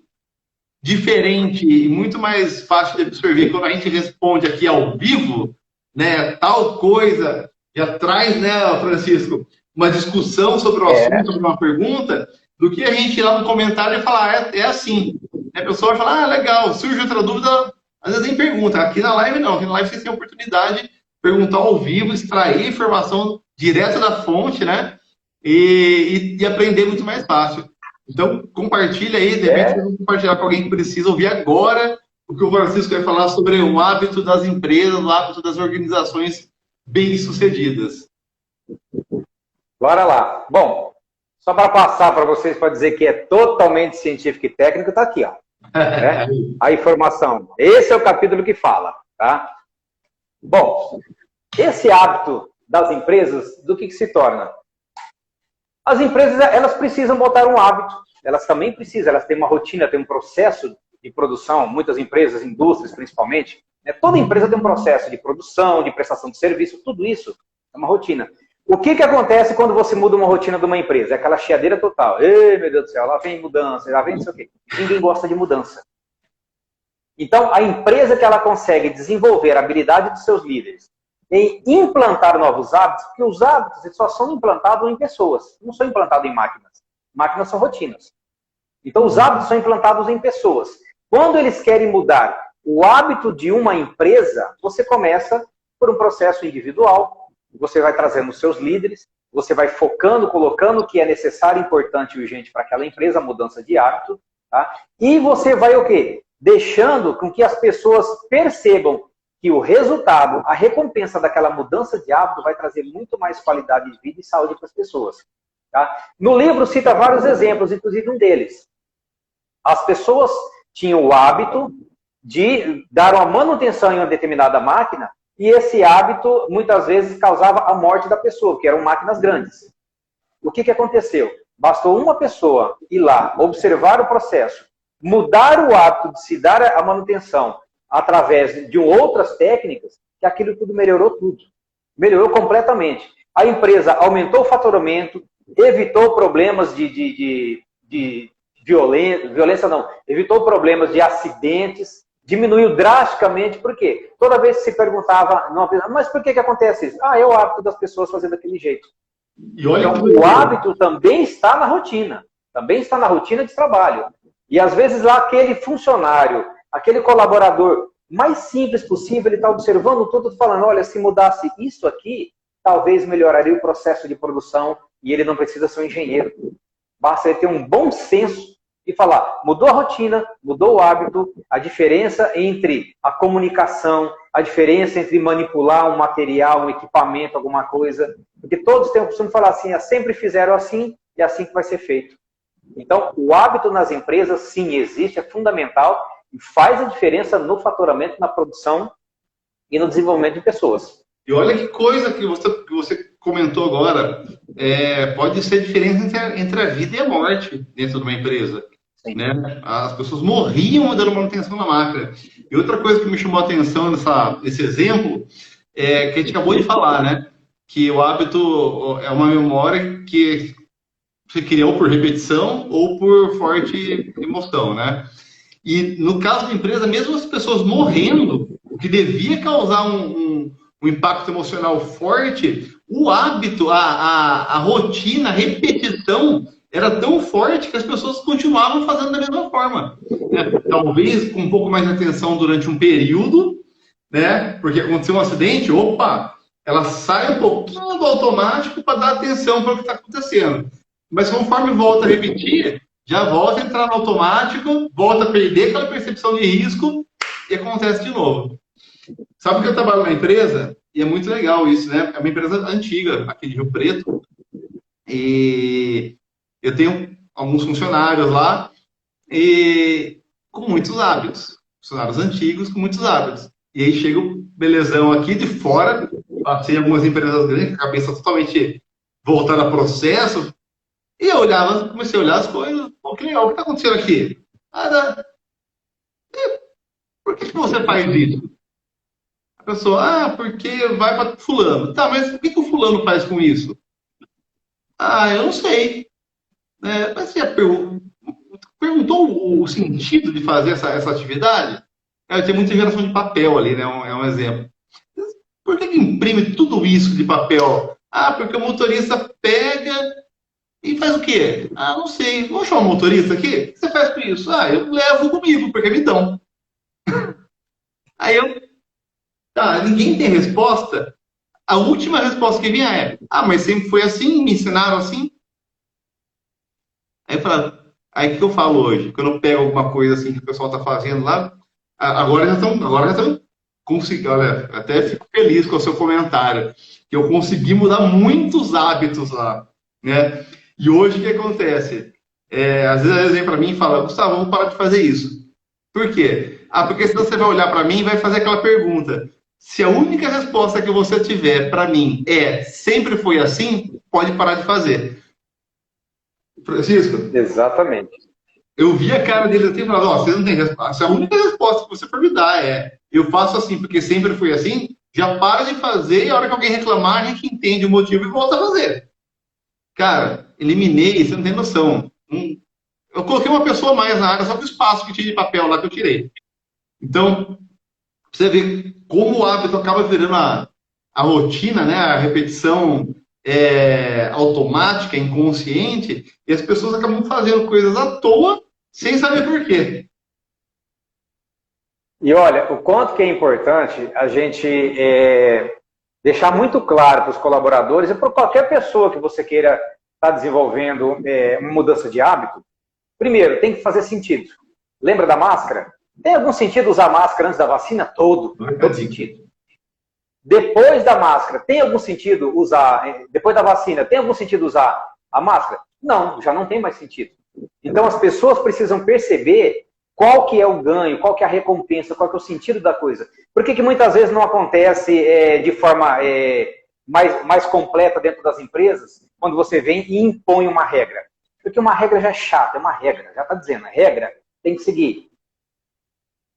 diferente e muito mais fácil de absorver quando a gente responde aqui ao vivo, né, tal coisa, já traz, né, Francisco, uma discussão sobre o assunto, sobre uma pergunta, do que a gente ir lá no comentário e falar, é assim. A pessoa vai falar, legal, surge outra dúvida, às vezes nem pergunta. Aqui na live não, aqui na live vocês têm a oportunidade de perguntar ao vivo, extrair informação direto da fonte, né, e aprender muito mais fácil. Então, compartilha aí, de repente, vamos compartilhar com alguém que precisa ouvir agora o que o Francisco vai falar sobre o hábito das empresas, o hábito das organizações bem-sucedidas. Bora lá. Bom, só para passar para vocês, para dizer que é totalmente científico e técnico, está aqui, ó. Né? A informação. Esse é o capítulo que fala, tá? Bom, esse hábito das empresas, do que se torna? As empresas, elas precisam botar um hábito, elas também precisam, elas têm uma rotina, têm um processo de produção, muitas empresas, indústrias principalmente, né? Toda empresa tem um processo de produção, de prestação de serviço, tudo isso É uma rotina. O que acontece quando você muda uma rotina de uma empresa? É aquela chiadeira total. Ei, meu Deus do céu, lá vem mudança, lá vem não sei o quê. Ninguém gosta de mudança. Então, a empresa que ela consegue desenvolver a habilidade dos seus líderes em implantar novos hábitos, porque os hábitos só são implantados em pessoas, não são implantados em máquinas. Máquinas são rotinas. Então, os hábitos são implantados em pessoas. Quando eles querem mudar o hábito de uma empresa, você começa por um processo individual, você vai trazendo os seus líderes, você vai focando, colocando o que é necessário, importante e urgente para aquela empresa, a mudança de hábito, tá? E você vai o quê? Deixando com que as pessoas percebam que o resultado, a recompensa daquela mudança de hábito vai trazer muito mais qualidade de vida e saúde para as pessoas. Tá? No livro cita vários exemplos, inclusive um deles. As pessoas tinham o hábito de dar uma manutenção em uma determinada máquina e esse hábito muitas vezes causava a morte da pessoa, porque eram máquinas grandes. O que aconteceu? Bastou uma pessoa ir lá, observar o processo, mudar o hábito de se dar a manutenção através de outras técnicas, que aquilo tudo melhorou tudo. Melhorou completamente. A empresa aumentou o faturamento, evitou problemas de violência não, evitou problemas de acidentes, diminuiu drasticamente, por quê? Toda vez que se perguntava, mas por que acontece isso? É o hábito das pessoas fazer daquele jeito. E olha então, o hábito também está na rotina, também está na rotina de trabalho. E às vezes lá aquele funcionário, aquele colaborador mais simples possível, ele está observando tudo, falando, olha, se mudasse isso aqui, talvez melhoraria o processo de produção e ele não precisa ser um engenheiro. Basta ele ter um bom senso e falar, mudou a rotina, mudou o hábito, a diferença entre a comunicação, a diferença entre manipular um material, um equipamento, alguma coisa, porque todos têm o costume de falar assim, sempre fizeram assim e é assim que vai ser feito. Então, o hábito nas empresas, sim, existe, é fundamental e faz a diferença no faturamento, na produção e no desenvolvimento de pessoas. E olha que coisa que você comentou agora, pode ser a diferença entre a vida e a morte dentro de uma empresa. Né? As pessoas morriam dando manutenção na máquina. E outra coisa que me chamou a atenção nesse exemplo, que a gente acabou de falar, né? Que o hábito é uma memória que você criou por repetição ou por forte emoção, né? E no caso da empresa, mesmo as pessoas morrendo, o que devia causar um impacto emocional forte, o hábito, a rotina, a repetição era tão forte que as pessoas continuavam fazendo da mesma forma. Né? Talvez com um pouco mais de atenção durante um período, né? Porque aconteceu um acidente, ela sai um pouquinho do automático para dar atenção para o que está acontecendo. Mas conforme volta a repetir, já volta a entrar no automático, volta a perder aquela percepção de risco e acontece de novo. Sabe que eu trabalho na empresa, e é muito legal isso, né? É uma empresa antiga, aqui de Rio Preto, e eu tenho alguns funcionários lá, e com muitos hábitos. Funcionários antigos com muitos hábitos. E aí chega o belezão aqui de fora, passei em algumas empresas grandes, com a cabeça totalmente voltada a processo, e eu comecei a olhar as coisas, que legal, o que está acontecendo aqui? Por que você faz isso? A pessoa, porque vai para fulano. Tá, mas o que o fulano faz com isso? Eu não sei. Mas você perguntou o sentido de fazer essa atividade? Tem muita geração de papel ali, né? É um exemplo. Por que imprime tudo isso de papel? Porque o motorista pega e faz o quê? Não sei. Vamos chamar o motorista aqui? O que você faz com isso? Eu levo comigo, porque me dão. Aí ninguém tem resposta. A última resposta que vinha mas sempre foi assim, me ensinaram assim. Aí o que eu falo hoje? Quando eu pego alguma coisa assim que o pessoal está fazendo lá, agora já estão conseguindo. Olha, até fico feliz com o seu comentário, que eu consegui mudar muitos hábitos lá, né? E hoje o que acontece? Às vezes eles vêm para mim e falam, Gustavo, vamos parar de fazer isso. Por quê? Porque senão você vai olhar para mim e vai fazer aquela pergunta. Se a única resposta que você tiver para mim sempre foi assim, pode parar de fazer. Francisco? Exatamente. Eu vi a cara dele assim e falava, você não tem resposta. Se a única resposta que você for me dar eu faço assim porque sempre foi assim, já para de fazer e a hora que alguém reclamar, a gente entende o motivo e volta a fazer. Cara, eliminei, você não tem noção. Eu coloquei uma pessoa a mais na área, só que o espaço que tinha de papel lá que eu tirei. Então, você vê como o hábito acaba virando a rotina, né? A repetição automática, inconsciente, e as pessoas acabam fazendo coisas à toa sem saber por quê. E olha, o quanto que é importante a gente deixar muito claro para os colaboradores e para qualquer pessoa que você queira estar desenvolvendo uma mudança de hábito. Primeiro, tem que fazer sentido. Lembra da máscara? Tem algum sentido usar máscara antes da vacina? Todo sentido. Depois da máscara, tem algum sentido usar... Depois da vacina, tem algum sentido usar a máscara? Não, já não tem mais sentido. Então, as pessoas precisam perceber qual que é o ganho, qual que é a recompensa, qual que é o sentido da coisa. Por que muitas vezes não acontece de forma mais completa dentro das empresas, quando você vem e impõe uma regra? Porque uma regra já é chata, é uma regra, já está dizendo, a regra tem que seguir.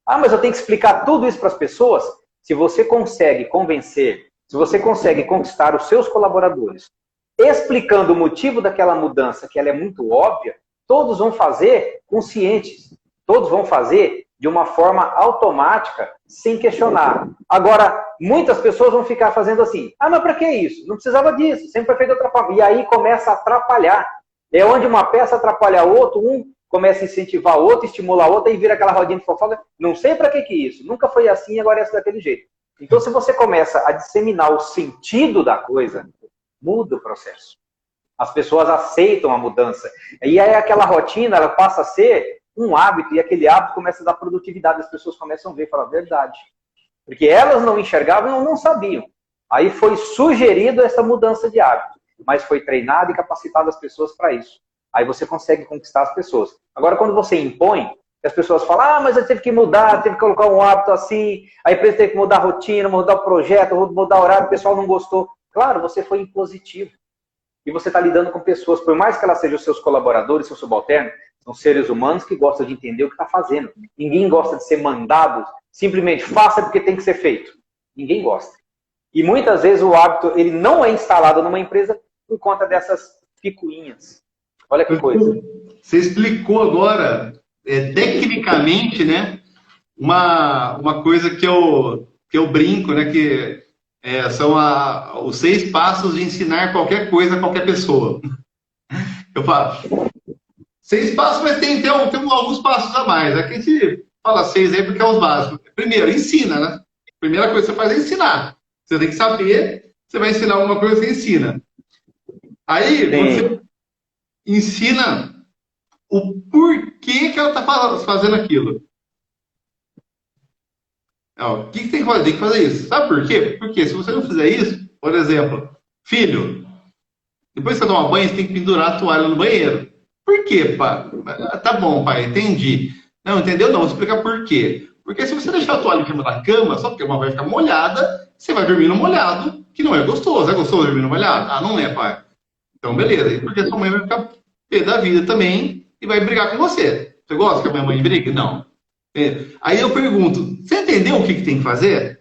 Ah, mas eu tenho que explicar tudo isso para as pessoas? Se você consegue convencer, se você consegue conquistar os seus colaboradores, explicando o motivo daquela mudança, que ela é muito óbvia, todos vão fazer conscientes. Todos vão fazer de uma forma automática, sem questionar. Agora, muitas pessoas vão ficar fazendo assim, ah, mas para que isso? Não precisava disso, sempre foi feito de outra forma. E aí começa a atrapalhar. É onde uma peça atrapalha a outra, um começa a incentivar o outro, estimular o outro, e vira aquela rodinha de fofoca. Não sei para que isso, nunca foi assim, agora é daquele jeito. Então, se você começa a disseminar o sentido da coisa, muda o processo. As pessoas aceitam a mudança. E aí aquela rotina, ela passa a ser um hábito, e aquele hábito começa a dar produtividade. As pessoas começam a ver e falar a verdade. Porque elas não enxergavam, não sabiam. Aí foi sugerido essa mudança de hábito, mas foi treinado e capacitado as pessoas para isso. Aí você consegue conquistar as pessoas. Agora, quando você impõe, as pessoas falam, ah, mas eu tive que mudar, teve que colocar um hábito assim, a empresa teve que mudar a rotina, mudar o projeto, mudar o horário, o pessoal não gostou. Claro, você foi impositivo. E você está lidando com pessoas, por mais que elas sejam seus colaboradores, seus subalternos, são seres humanos que gostam de entender o que está fazendo. Ninguém gosta de ser mandado, simplesmente faça porque tem que ser feito. Ninguém gosta. E muitas vezes o hábito ele não é instalado numa empresa por conta dessas picuinhas. Olha que coisa. Você explicou agora, tecnicamente, né, uma coisa que eu brinco, né, que são os 6 passos de ensinar qualquer coisa a qualquer pessoa. Eu falo, 6 passos, mas tem alguns passos a mais. Aqui a gente fala 6 aí porque é os básicos. Primeiro, ensina, né? A primeira coisa que você faz é ensinar. Você tem que saber, você vai ensinar alguma coisa, você ensina. Aí, você ensina o porquê que ela está fazendo aquilo. O que tem que fazer? Tem que fazer isso. Sabe por quê? Porque se você não fizer isso, por exemplo, filho, depois que você toma banho, você tem que pendurar a toalha no banheiro. Por quê, pai? Tá bom, pai, entendi. Não, entendeu? Não, vou explicar por quê. Porque se você deixar a toalha em cima da cama, só porque a cama vai ficar molhada, você vai dormir no molhado, que não é gostoso. É gostoso dormir no molhado? Ah, não é, pai. Então, beleza. E porque sua mãe vai ficar pé da vida também e vai brigar com você. Você gosta que a minha mãe brigue? Não. Aí eu pergunto, você entendeu o que tem que fazer?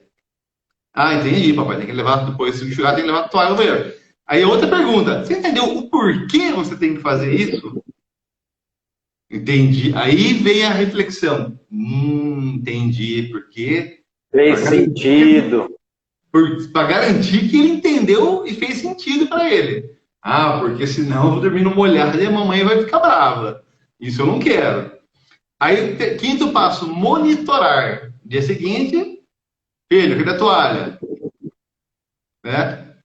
Ah, entendi, papai. Tem que levar, depois se enxugar, tem que levar a toalha no banheiro. Aí outra pergunta, você entendeu o porquê você tem que fazer isso? Entendi. Aí vem a reflexão. Entendi. Por quê? Fez sentido. Para garantir que ele entendeu e fez sentido para ele. Ah, porque senão eu vou dormir no molhado e a mamãe vai ficar brava. Isso eu não quero. Aí, 5º passo, monitorar. Dia seguinte, filho, cadê a toalha? Né?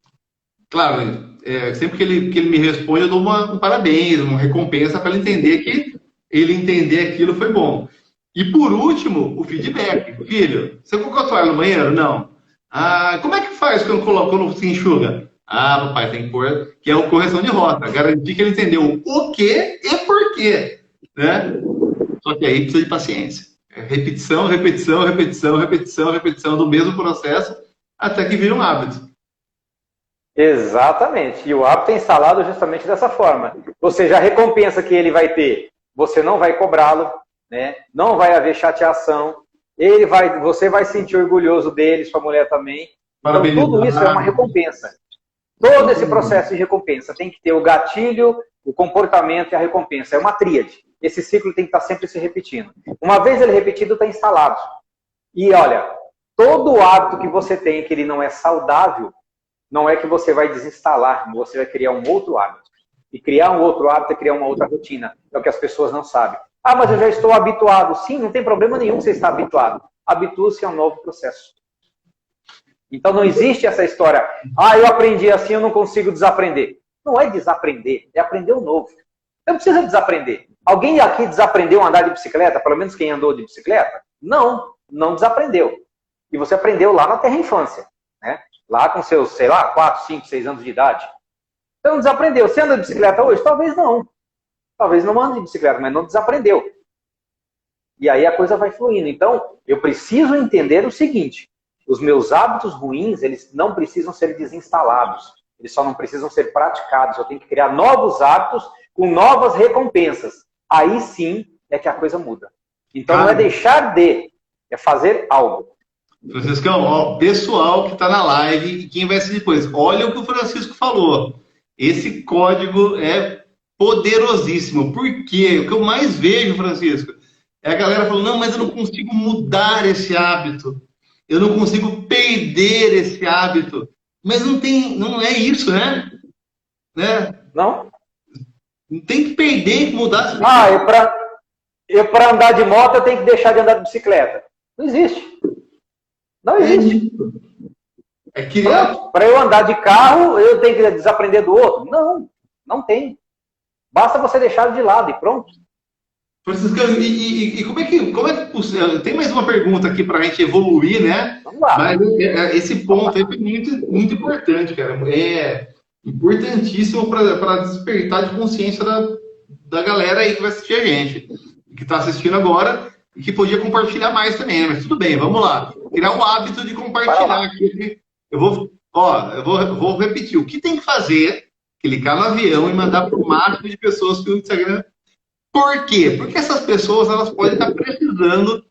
Claro, sempre que ele me responde, eu dou um parabéns, uma recompensa para ele entender que ele entender aquilo foi bom. E por último, o feedback. Filho, você colocou a toalha no banheiro? Não. Ah, como é que faz quando se enxuga? Ah, papai, tem que pôr, que é a correção de rota. Garantir que ele entendeu o que e por quê. Né? Só que aí precisa de paciência. Repetição, repetição, repetição, repetição, repetição do mesmo processo até que vira um hábito. Exatamente. E o hábito é instalado justamente dessa forma. Ou seja, a recompensa que ele vai ter, você não vai cobrá-lo, né? Não vai haver chateação. Você vai sentir orgulhoso dele, sua mulher também. Então, tudo isso é uma recompensa. Todo esse processo de recompensa tem que ter o gatilho, o comportamento e a recompensa. É uma tríade. Esse ciclo tem que estar sempre se repetindo. Uma vez ele repetido, está instalado. E olha, todo hábito que você tem que ele não é saudável, não é que você vai desinstalar, você vai criar um outro hábito. E criar um outro hábito é criar uma outra rotina. É o que as pessoas não sabem. Ah, mas eu já estou habituado. Sim, não tem problema nenhum você estar habituado. Habitue-se a um novo processo. Então não existe essa história, ah, eu aprendi assim, eu não consigo desaprender. Não é desaprender, é aprender o novo. Não precisa desaprender. Alguém aqui desaprendeu a andar de bicicleta? Pelo menos quem andou de bicicleta? Não, não desaprendeu. E você aprendeu lá na terra infância, né? Lá com seus, sei lá, 4, 5, 6 anos de idade. Então desaprendeu. Você anda de bicicleta hoje? Talvez não. Talvez não ande de bicicleta, mas não desaprendeu. E aí a coisa vai fluindo. Então, eu preciso entender o seguinte, os meus hábitos ruins, eles não precisam ser desinstalados. Eles só não precisam ser praticados. Eu tenho que criar novos hábitos com novas recompensas. Aí sim é que a coisa muda. Então não é deixar de, é fazer algo. Franciscão, ó, pessoal que está na live e quem vai assistir depois, olha o que o Francisco falou. Esse código é poderosíssimo. Por quê? O que eu mais vejo, Francisco, é a galera falando, não, mas eu não consigo mudar esse hábito. Eu não consigo perder esse hábito. Mas não é isso, né? Não? Não tem que perder, mudar. Ah, para andar de moto eu tenho que deixar de andar de bicicleta. Não existe. Não existe. Para eu andar de carro, eu tenho que desaprender do outro? Não, não tem. Basta você deixar de lado e pronto. Francisco, e como é que possível? Tem mais uma pergunta aqui para a gente evoluir, né? Vamos lá. Mas esse ponto aí foi muito, muito importante, cara. É importantíssimo para despertar de consciência da galera aí que vai assistir a gente, que está assistindo agora e que podia compartilhar mais também, né? Mas tudo bem, vamos lá. Criar um hábito de compartilhar aqui. Eu vou repetir. O que tem que fazer? Clicar no avião e mandar para o máximo de pessoas pelo Instagram. Por quê? Porque essas pessoas elas podem estar precisando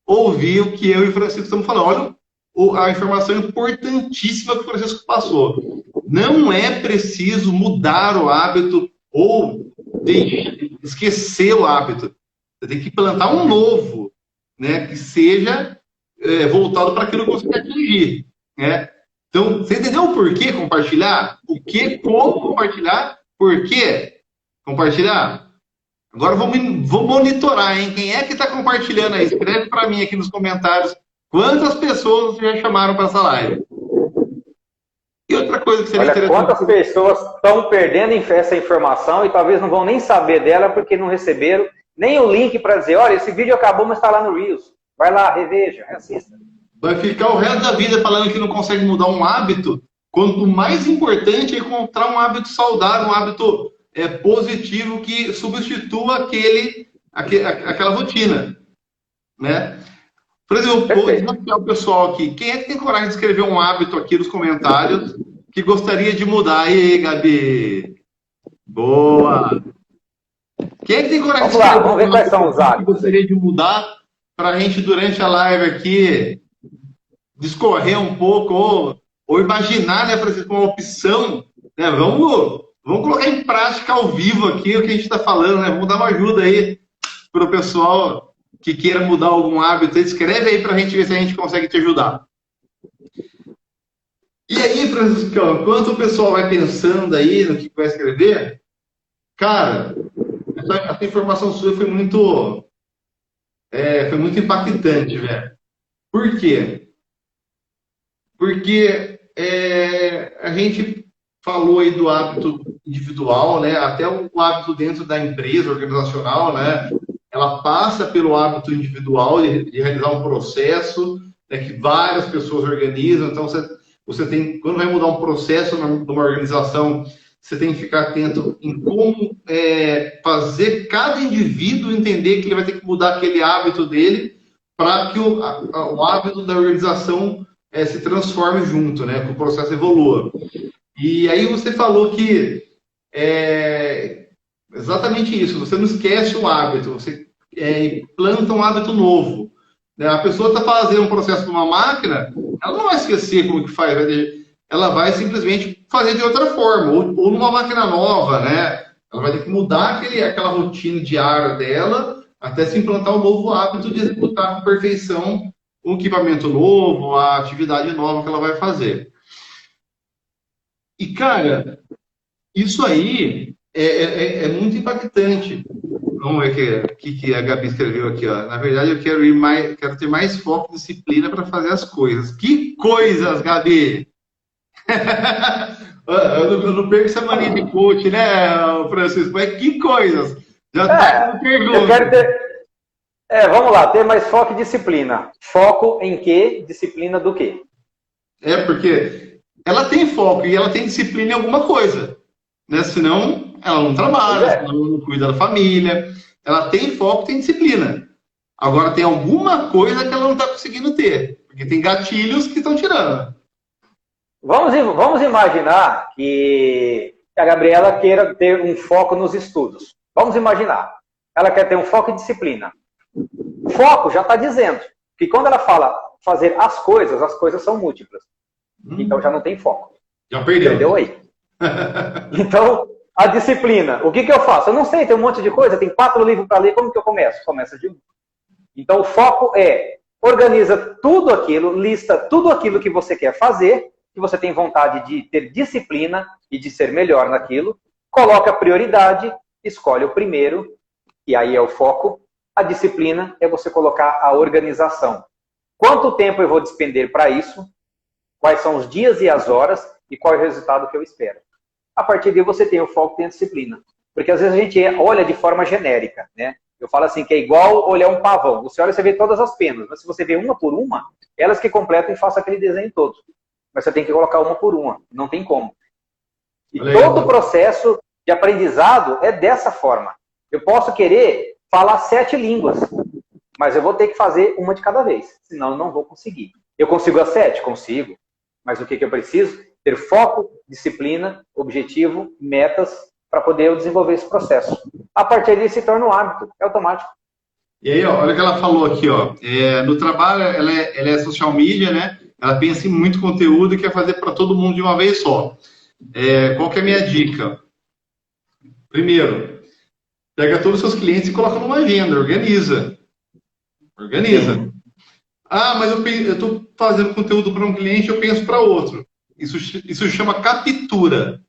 ouvir o que eu e o Francisco estamos falando. Olha a informação importantíssima que o Francisco passou. Não é preciso mudar o hábito ou esquecer o hábito. Você tem que plantar um novo, né, que seja voltado para aquilo que você quer atingir. Né? Então, você entendeu o porquê compartilhar? O que, como compartilhar? Por quê compartilhar? Agora vou monitorar, hein? Quem é que está compartilhando aí? Escreve para mim aqui nos comentários quantas pessoas já chamaram para essa live. E outra coisa que seria interessante... Quantas pessoas estão perdendo essa informação e talvez não vão nem saber dela porque não receberam nem o link para dizer, olha, esse vídeo acabou, mas está lá no Reels. Vai lá, reveja, assista. Vai ficar o resto da vida falando que não consegue mudar um hábito, quando o mais importante é encontrar um hábito saudável, um hábito positivo que substitua aquela rotina, né? Por exemplo, vou desafiar o pessoal aqui. Quem é que tem coragem de escrever um hábito aqui nos comentários que gostaria de mudar? Aí, Gabi! Boa! Quem é que tem coragem de escrever vamos ver quais são os hábitos que gostaria de mudar para a gente, durante a live aqui, discorrer um pouco ou imaginar, né, Francisco, uma opção, né? Vamos colocar em prática ao vivo aqui o que a gente está falando, né? Vamos dar uma ajuda aí para o pessoal que queira mudar algum hábito. Escreve aí para a gente ver se a gente consegue te ajudar. E aí, Francisco, enquanto o pessoal vai pensando aí no que vai escrever, cara, essa informação sua foi muito impactante, velho. Por quê? Porque a gente falou aí do hábito individual, né? Até o hábito dentro da empresa organizacional, né? Ela passa pelo hábito individual de realizar um processo, né, que várias pessoas organizam. Então, você tem, quando vai mudar um processo numa organização, você tem que ficar atento em como fazer cada indivíduo entender que ele vai ter que mudar aquele hábito dele para que o hábito da organização se transforme junto, né? Que o processo evolua. E aí você falou que exatamente isso, você não esquece o hábito, você planta um hábito novo. Né? A pessoa está fazendo um processo numa máquina, ela não vai esquecer como que faz, ela vai simplesmente fazer de outra forma, ou numa máquina nova, né? Ela vai ter que mudar aquela rotina diária dela até se implantar um novo hábito de executar com perfeição um equipamento novo, a atividade nova que ela vai fazer. E, cara, isso aí é muito impactante. Vamos ver o que a Gabi escreveu aqui, ó. Na verdade, eu quero ter mais foco e disciplina para fazer as coisas. Que coisas, Gabi! Eu não perco essa mania de coach, né, Francisco? Mas que coisas! Já tá com pergunta. Eu quero ter... vamos lá, ter mais foco e disciplina. Foco em quê? Disciplina do quê? Porque ela tem foco e ela tem disciplina em alguma coisa, né? Senão ela não trabalha, senão ela não cuida da família. Ela tem foco, tem disciplina. Agora tem alguma coisa que ela não está conseguindo ter, porque tem gatilhos que estão tirando. Vamos imaginar que a Gabriela queira ter um foco nos estudos. Vamos imaginar. Ela quer ter um foco e disciplina. Foco já está dizendo que quando ela fala fazer as coisas são múltiplas. Então já não tem foco. Já perdeu. Perdeu aí. Então, a disciplina. O que eu faço? Eu não sei, tem um monte de coisa, tem 4 livros para ler, como que eu começo? Começa de um. Então, o foco organiza tudo aquilo, lista tudo aquilo que você quer fazer, que você tem vontade de ter disciplina e de ser melhor naquilo, coloca a prioridade, escolhe o primeiro, e aí é o foco. A disciplina é você colocar a organização. Quanto tempo eu vou despender para isso? Quais são os dias e as horas? E qual é o resultado que eu espero? A partir daí você tem o foco, tem a disciplina. Porque às vezes a gente olha de forma genérica, né? Eu falo assim, que é igual olhar um pavão. Você olha e você vê todas as penas, mas se você vê uma por uma, elas que completam e façam aquele desenho todo. Mas você tem que colocar uma por uma, não tem como. E todo o processo de aprendizado é dessa forma. Eu posso querer falar 7 línguas, mas eu vou ter que fazer uma de cada vez, senão eu não vou conseguir. Eu consigo as 7? Consigo. Mas o que eu preciso? Ter foco, disciplina, objetivo, metas, para poder eu desenvolver esse processo. A partir disso se torna um hábito, é automático. E aí, olha o que ela falou aqui, ó. No trabalho, ela é social media, né? Ela pensa em muito conteúdo e quer fazer para todo mundo de uma vez só. Qual que é a minha dica? Primeiro, pega todos os seus clientes e coloca numa agenda, organiza. Organiza. Ah, mas eu estou fazendo conteúdo para um cliente, eu penso para outro. Isso chama captura.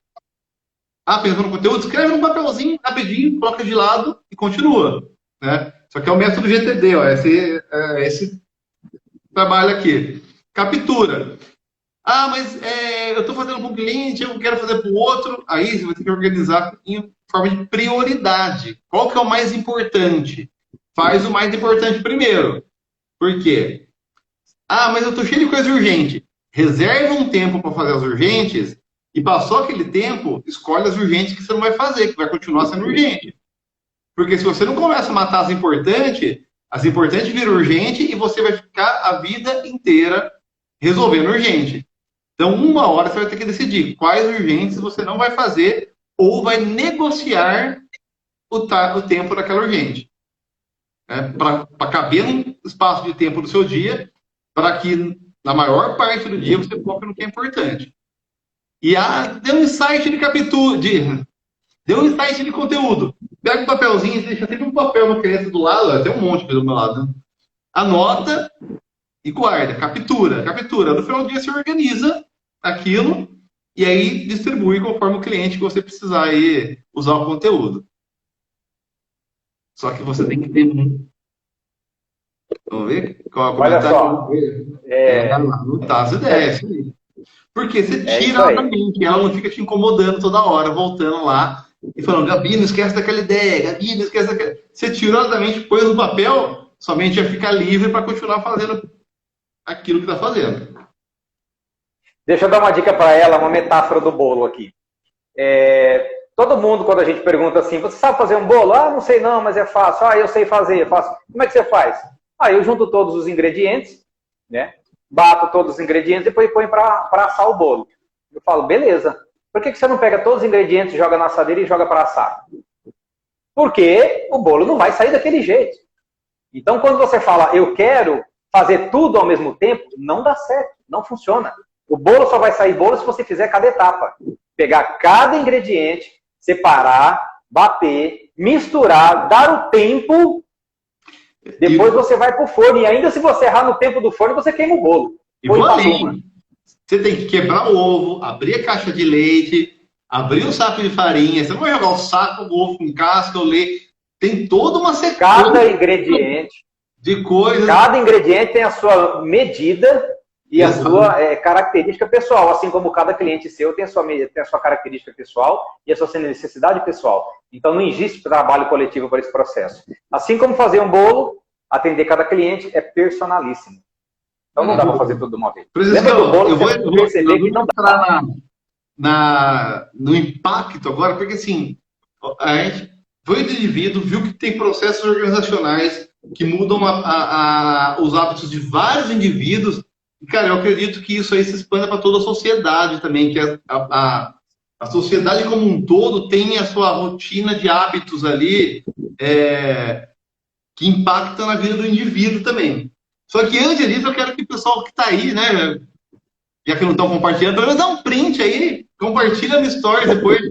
Ah, pensando no conteúdo, escreve um papelzinho rapidinho, coloca de lado e continua. Né? Só que é o método GTD, ó, esse trabalho aqui. Captura. Ah, mas eu estou fazendo para um cliente, eu quero fazer para o outro. Aí você vai ter que organizar em forma de prioridade. Qual que é o mais importante? Faz o mais importante primeiro. Por quê? Ah, mas eu estou cheio de coisa urgente. Reserva um tempo para fazer as urgentes e passou aquele tempo, escolhe as urgentes que você não vai fazer, que vai continuar sendo urgente. Porque se você não começa a matar as importantes viram urgente e você vai ficar a vida inteira resolvendo urgente. Então, uma hora você vai ter que decidir quais urgentes você não vai fazer ou vai negociar o tempo daquela urgente. Para caber um espaço de tempo no seu dia, para que na maior parte do dia você foque no que é importante. E deu um insight de captura, deu um insight de conteúdo. Pega um papelzinho, deixa sempre um papel no caneta do lado, tem um monte do meu lado. Né? Anota e guarda, captura. No final do dia você organiza aquilo e aí distribui conforme o cliente que você precisar aí usar o conteúdo. Só que você tem que ter Vamos ver? Olha só. Anotar as ideias. Porque você tira ela da mente, ela não fica te incomodando toda hora, voltando lá e falando, Gabi, não esquece daquela ideia, Gabi, não esquece daquela... Você tirou ela da mente, pôs no papel, sua mente vai ficar livre para continuar fazendo aquilo que está fazendo. Deixa eu dar uma dica para ela, uma metáfora do bolo aqui. Todo mundo, quando a gente pergunta assim, você sabe fazer um bolo? Ah, não sei não, mas é fácil. Ah, eu sei fazer, eu faço. Como é que você faz? Ah, eu junto todos os ingredientes, né? Bato todos os ingredientes e depois põe para assar o bolo. Eu falo, beleza. Por que você não pega todos os ingredientes, joga na assadeira e joga para assar? Porque o bolo não vai sair daquele jeito. Então, quando você fala, eu quero fazer tudo ao mesmo tempo, não dá certo, não funciona. O bolo só vai sair bolo se você fizer cada etapa. Pegar cada ingrediente, separar, bater, misturar, dar o tempo, depois você vai pro forno. E ainda se você errar no tempo do forno, você queima o bolo. E vou além. Você tem que quebrar o ovo, abrir a caixa de leite, abrir um saco de farinha. Você não vai jogar o saco, o ovo com casca, o leite. Tem toda uma sequência. Cada ingrediente. De coisas. Cada ingrediente tem a sua medida e a sua característica pessoal. Assim como cada cliente seu tem a sua característica pessoal e a sua necessidade pessoal. Então não existe trabalho coletivo para esse processo. Assim como fazer um bolo, atender cada cliente é personalíssimo. Então não dá para fazer tudo de uma vez. Lembra do bolo, eu vou perceber que não dá no impacto agora, porque assim, a gente foi do indivíduo, viu que tem processos organizacionais que mudam os hábitos de vários indivíduos. E, cara, eu acredito que isso aí se expanda para toda a sociedade também, que a sociedade como um todo tem a sua rotina de hábitos ali que impacta na vida do indivíduo também. Só que antes disso, eu quero que o pessoal que está aí, né, já que não estão compartilhando, pelo menos dá um print aí, compartilha no Stories depois,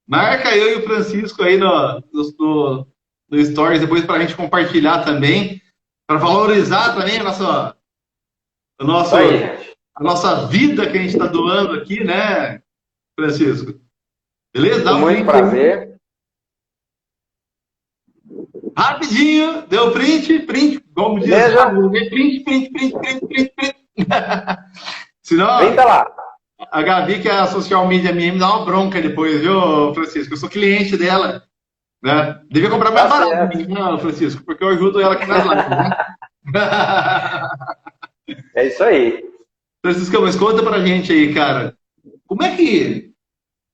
marca eu e o Francisco aí no Stories depois para a gente compartilhar também, para valorizar também a nossa vida que a gente está doando aqui, né, Francisco? Beleza? Dá um muito prazer. Rapidinho, deu print, como diz, print. Senão, Eita lá. A Gabi, que é a social media minha, me dá uma bronca depois, viu, Francisco? Eu sou cliente dela, né? Devia comprar mais barato, não, Francisco, porque eu ajudo ela aqui nas lives, né? É isso aí. Francisco, mas conta pra gente aí, cara, como é que,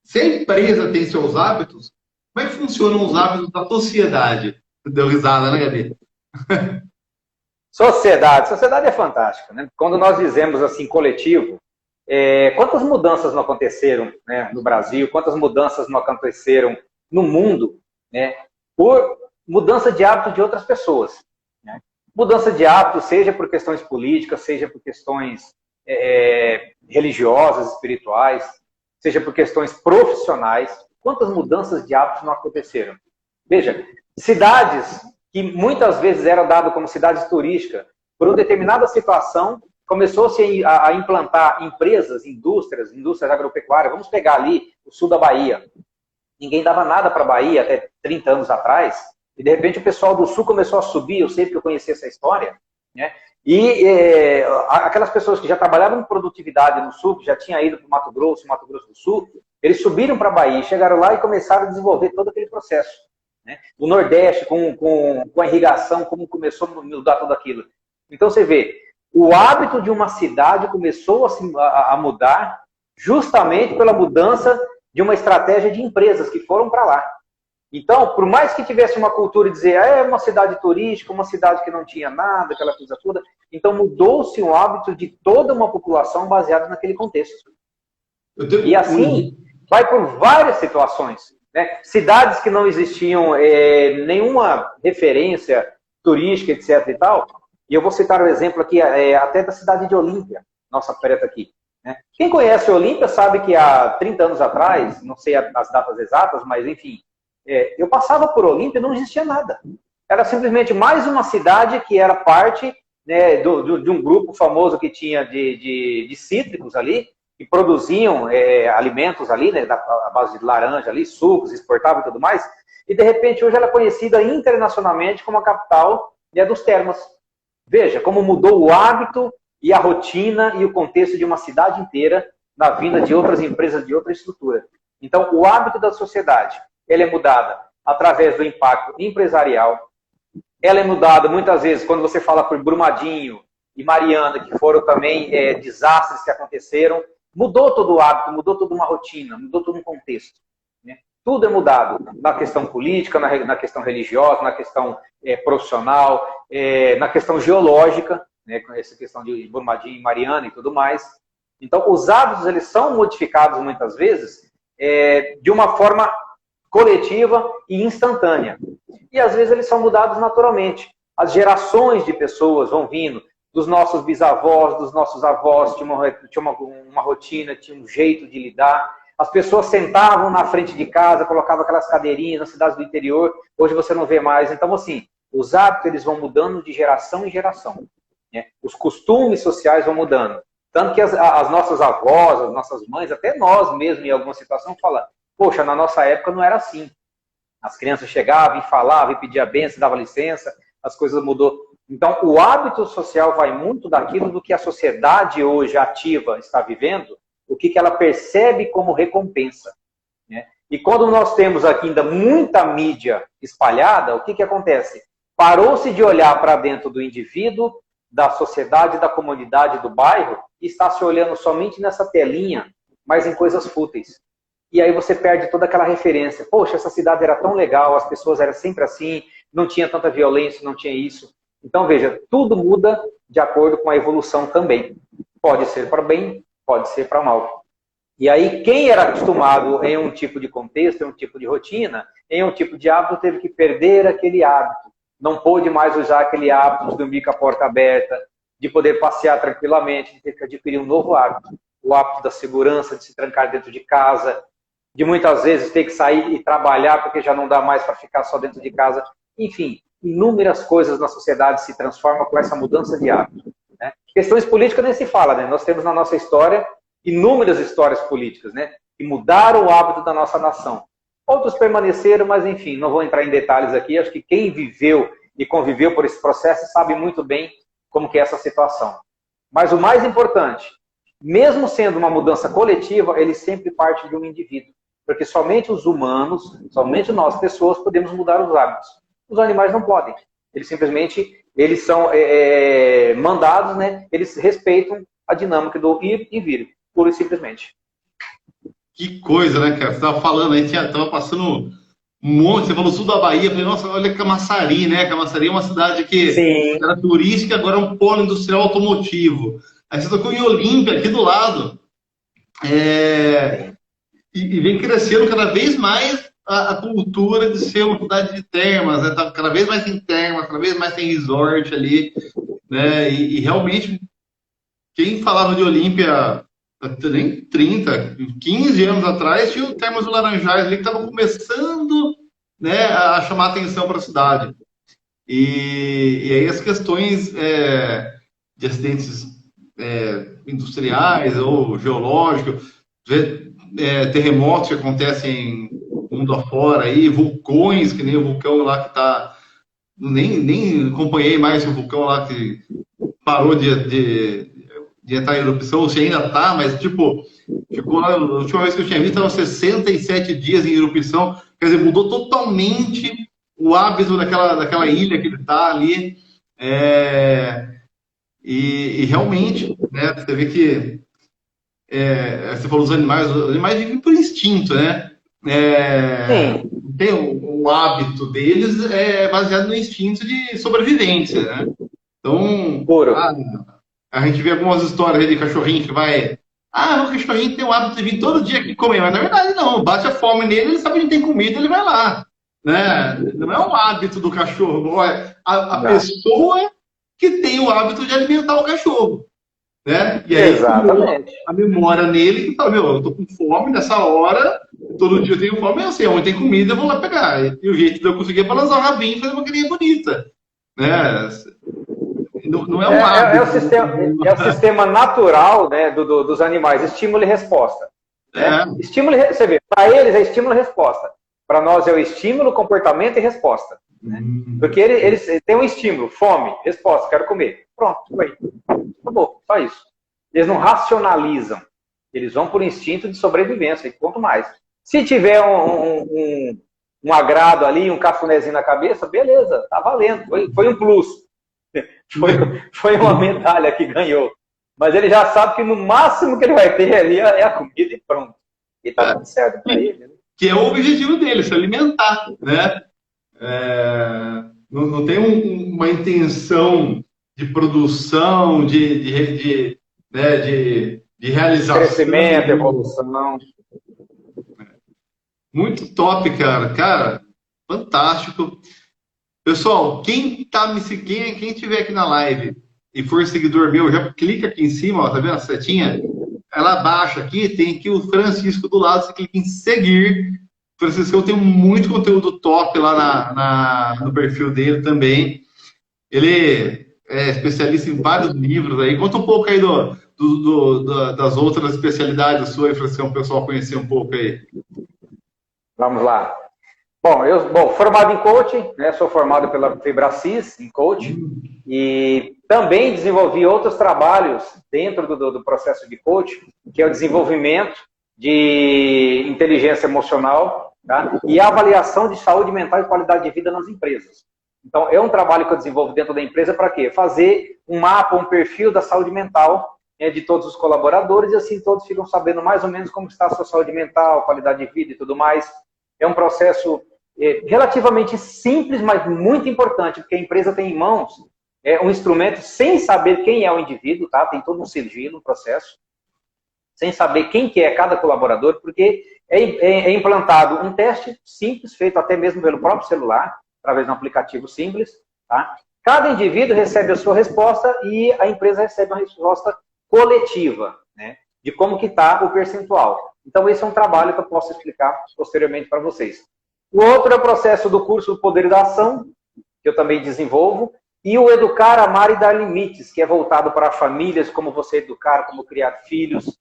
se a empresa tem seus hábitos, como é que funcionam os hábitos da sociedade? Deu risada, né, Gabi? Sociedade é fantástica, né? Quando nós dizemos assim, coletivo, quantas mudanças não aconteceram, né, no Brasil, quantas mudanças não aconteceram no mundo, né, por mudança de hábito de outras pessoas, né? Mudança de hábito, seja por questões políticas, seja por questões religiosas, espirituais, seja por questões profissionais, quantas mudanças de hábitos não aconteceram? Veja, cidades que muitas vezes eram dadas como cidades turísticas, por uma determinada situação, começou-se a implantar empresas, indústrias agropecuárias. Vamos pegar ali o sul da Bahia. Ninguém dava nada para a Bahia até 30 anos atrás, e de repente o pessoal do sul começou a subir, eu sei porque eu conheci essa história, né? E aquelas pessoas que já trabalhavam em produtividade no sul, que já tinham ido para o Mato Grosso do Sul, eles subiram para a Bahia, chegaram lá e começaram a desenvolver todo aquele processo, né? O Nordeste, com a irrigação, como começou a mudar tudo aquilo. Então você vê, o hábito de uma cidade começou a mudar justamente pela mudança de uma estratégia de empresas que foram para lá. Então, por mais que tivesse uma cultura de dizer, é uma cidade turística, uma cidade que não tinha nada, aquela coisa toda, então mudou-se o hábito de toda uma população baseada naquele contexto. E assim, vai por várias situações, né? Cidades que não existiam nenhuma referência turística, etc. e tal, e eu vou citar o exemplo aqui até da cidade de Olímpia, nossa perto aqui, né? Quem conhece Olímpia sabe que há 30 anos atrás, não sei as datas exatas, mas enfim, eu passava por Olímpia e não existia nada. Era simplesmente mais uma cidade que era parte, né, de um grupo famoso que tinha de cítricos ali, que produziam alimentos ali, né, à base de laranja ali, sucos, exportavam e tudo mais. E de repente hoje ela é conhecida internacionalmente como a capital, né, dos termas. Veja como mudou o hábito e a rotina e o contexto de uma cidade inteira na vinda de outras empresas de outra estrutura. Então, o hábito da sociedade, ela é mudada através do impacto empresarial. Ela é mudada muitas vezes quando você fala por Brumadinho e Mariana, que foram também desastres que aconteceram. Mudou todo o hábito, mudou toda uma rotina, mudou todo um contexto, né? Tudo é mudado na questão política, na questão religiosa, na questão profissional, na questão geológica, né, com essa questão de Brumadinho e Mariana e tudo mais. Então, os hábitos eles são modificados muitas vezes de uma forma coletiva e instantânea. E às vezes eles são mudados naturalmente. As gerações de pessoas vão vindo dos nossos bisavós, dos nossos avós, tinha uma rotina, tinha um jeito de lidar. As pessoas sentavam na frente de casa, colocavam aquelas cadeirinhas nas cidades do interior, hoje você não vê mais. Então, assim, os hábitos eles vão mudando de geração em geração, né? Os costumes sociais vão mudando. Tanto que as nossas avós, as nossas mães, até nós mesmos em alguma situação, falam, poxa, na nossa época não era assim. As crianças chegavam e falavam, e pediam bênção, davam licença, as coisas mudou. Então, o hábito social vai muito daquilo do que a sociedade hoje ativa está vivendo, o que ela percebe como recompensa, né? E quando nós temos aqui ainda muita mídia espalhada, o que acontece? Parou-se de olhar para dentro do indivíduo, da sociedade, da comunidade, do bairro, e está se olhando somente nessa telinha, mas em coisas fúteis. E aí você perde toda aquela referência. Poxa, essa cidade era tão legal, as pessoas eram sempre assim, não tinha tanta violência, não tinha isso. Então, veja, tudo muda de acordo com a evolução também. Pode ser para bem, pode ser para mal. E aí, quem era acostumado em um tipo de contexto, em um tipo de rotina, em um tipo de hábito, teve que perder aquele hábito. Não pôde mais usar aquele hábito de dormir com a porta aberta, de poder passear tranquilamente, de ter que adquirir um novo hábito. O hábito da segurança, de se trancar dentro de casa, de muitas vezes ter que sair e trabalhar porque já não dá mais para ficar só dentro de casa. Enfim, inúmeras coisas na sociedade se transformam com essa mudança de hábito, né? Questões políticas nem se fala, né? Nós temos na nossa história inúmeras histórias políticas, né, que mudaram o hábito da nossa nação. Outros permaneceram, mas enfim, não vou entrar em detalhes aqui. Acho que quem viveu e conviveu por esse processo sabe muito bem como que é essa situação. Mas o mais importante, mesmo sendo uma mudança coletiva, ele sempre parte de um indivíduo. Porque somente os humanos, somente nós, pessoas, podemos mudar os hábitos. Os animais não podem. Eles simplesmente, eles são mandados, né? Eles respeitam a dinâmica do ir e vir, pura e simplesmente. Que coisa, né, cara? Você estava falando, a gente estava passando um monte, você falou sul da Bahia, eu falei, nossa, olha Camaçari, né? Camaçari é uma cidade que Sim. era turística, agora é um polo industrial automotivo. Aí você tocou em Olímpia, aqui do lado. E vem crescendo cada vez mais a cultura de ser uma cidade de termas, né? Tá cada vez mais tem termas, cada vez mais tem resort ali, né? E realmente, quem falava de Olímpia nem 30, 15 anos atrás, tinha o Termas do Laranjais ali que estava começando, né, a chamar atenção para a cidade. E aí as questões de acidentes industriais ou geológicos, terremotos que acontecem mundo afora, aí, vulcões, que nem o vulcão lá que está... Nem acompanhei mais o vulcão lá que parou de entrar em erupção, se ainda está, mas tipo, ficou lá, a última vez que eu tinha visto, estava 67 dias em erupção, quer dizer, mudou totalmente o hábito daquela ilha que ele está ali, e realmente, né, você vê que, você falou dos animais, os animais vivem por instinto, né? Tem o hábito deles baseado no instinto de sobrevivência, né? Então, a gente vê algumas histórias aí de cachorrinho que vai... o cachorrinho tem o hábito de vir todo dia aqui comer, mas na verdade não, bate a fome nele, ele sabe que tem comida, ele vai lá, né? Não é um hábito do cachorro, a pessoa que tem o hábito de alimentar o cachorro, né? E aí a memória nele que fala, eu tô com fome nessa hora, todo dia eu tenho fome, eu sei onde tem comida, eu vou lá pegar. E o jeito de eu conseguir é balançar o rabinho e fazer uma carinha bonita, né? Não é um hábito. É o sistema natural, né, dos animais, estímulo e resposta. Né? Estímulo, você vê, para eles é estímulo e resposta. Para nós é o estímulo, comportamento e resposta. Né? Porque eles têm um estímulo, fome, resposta, quero comer. Pronto, foi. Acabou, só isso. Eles não racionalizam. Eles vão por instinto de sobrevivência, e quanto mais. Se tiver um agrado ali, um cafunézinho na cabeça, beleza, tá valendo, foi um plus. Foi uma medalha que ganhou. Mas ele já sabe que no máximo que ele vai ter ali é a comida e pronto. E tá tudo certo para ele. Né? Que é o objetivo dele, se alimentar, né? Não tem uma intenção de produção, de realização. Crescimento, evolução. Muito top, cara. Cara, fantástico. Pessoal, quem estiver aqui na live e for seguidor meu, já clica aqui em cima, ó, tá vendo a setinha? Ela abaixa aqui, tem aqui o Francisco do lado, você clica em seguir. Francisco, eu tenho muito conteúdo top lá no perfil dele também. Ele é especialista em vários livros aí. Conta um pouco aí das outras especialidades suas, Francisco, para o pessoal conhecer um pouco aí. Vamos lá. Bom, formado em coaching, né, sou formado pela Febracis em coaching e também desenvolvi outros trabalhos dentro do processo de coaching, que é o desenvolvimento de inteligência emocional, tá? E avaliação de saúde mental e qualidade de vida nas empresas. Então, é um trabalho que eu desenvolvo dentro da empresa para quê? Fazer um mapa, um perfil da saúde mental de todos os colaboradores e assim todos ficam sabendo mais ou menos como está a sua saúde mental, qualidade de vida e tudo mais. É um processo relativamente simples, mas muito importante, porque a empresa tem em mãos um instrumento sem saber quem é o indivíduo, tá? Tem todo um sigilo no processo, sem saber quem que é cada colaborador, porque é implantado um teste simples, feito até mesmo pelo próprio celular, através de um aplicativo simples, tá? Cada indivíduo recebe a sua resposta e a empresa recebe uma resposta coletiva, né? De como que está o percentual. Então, esse é um trabalho que eu posso explicar posteriormente para vocês. O outro é o processo do curso do Poder da Ação, que eu também desenvolvo, e o Educar, Amar e Dar Limites, que é voltado para famílias, como você educar, como criar filhos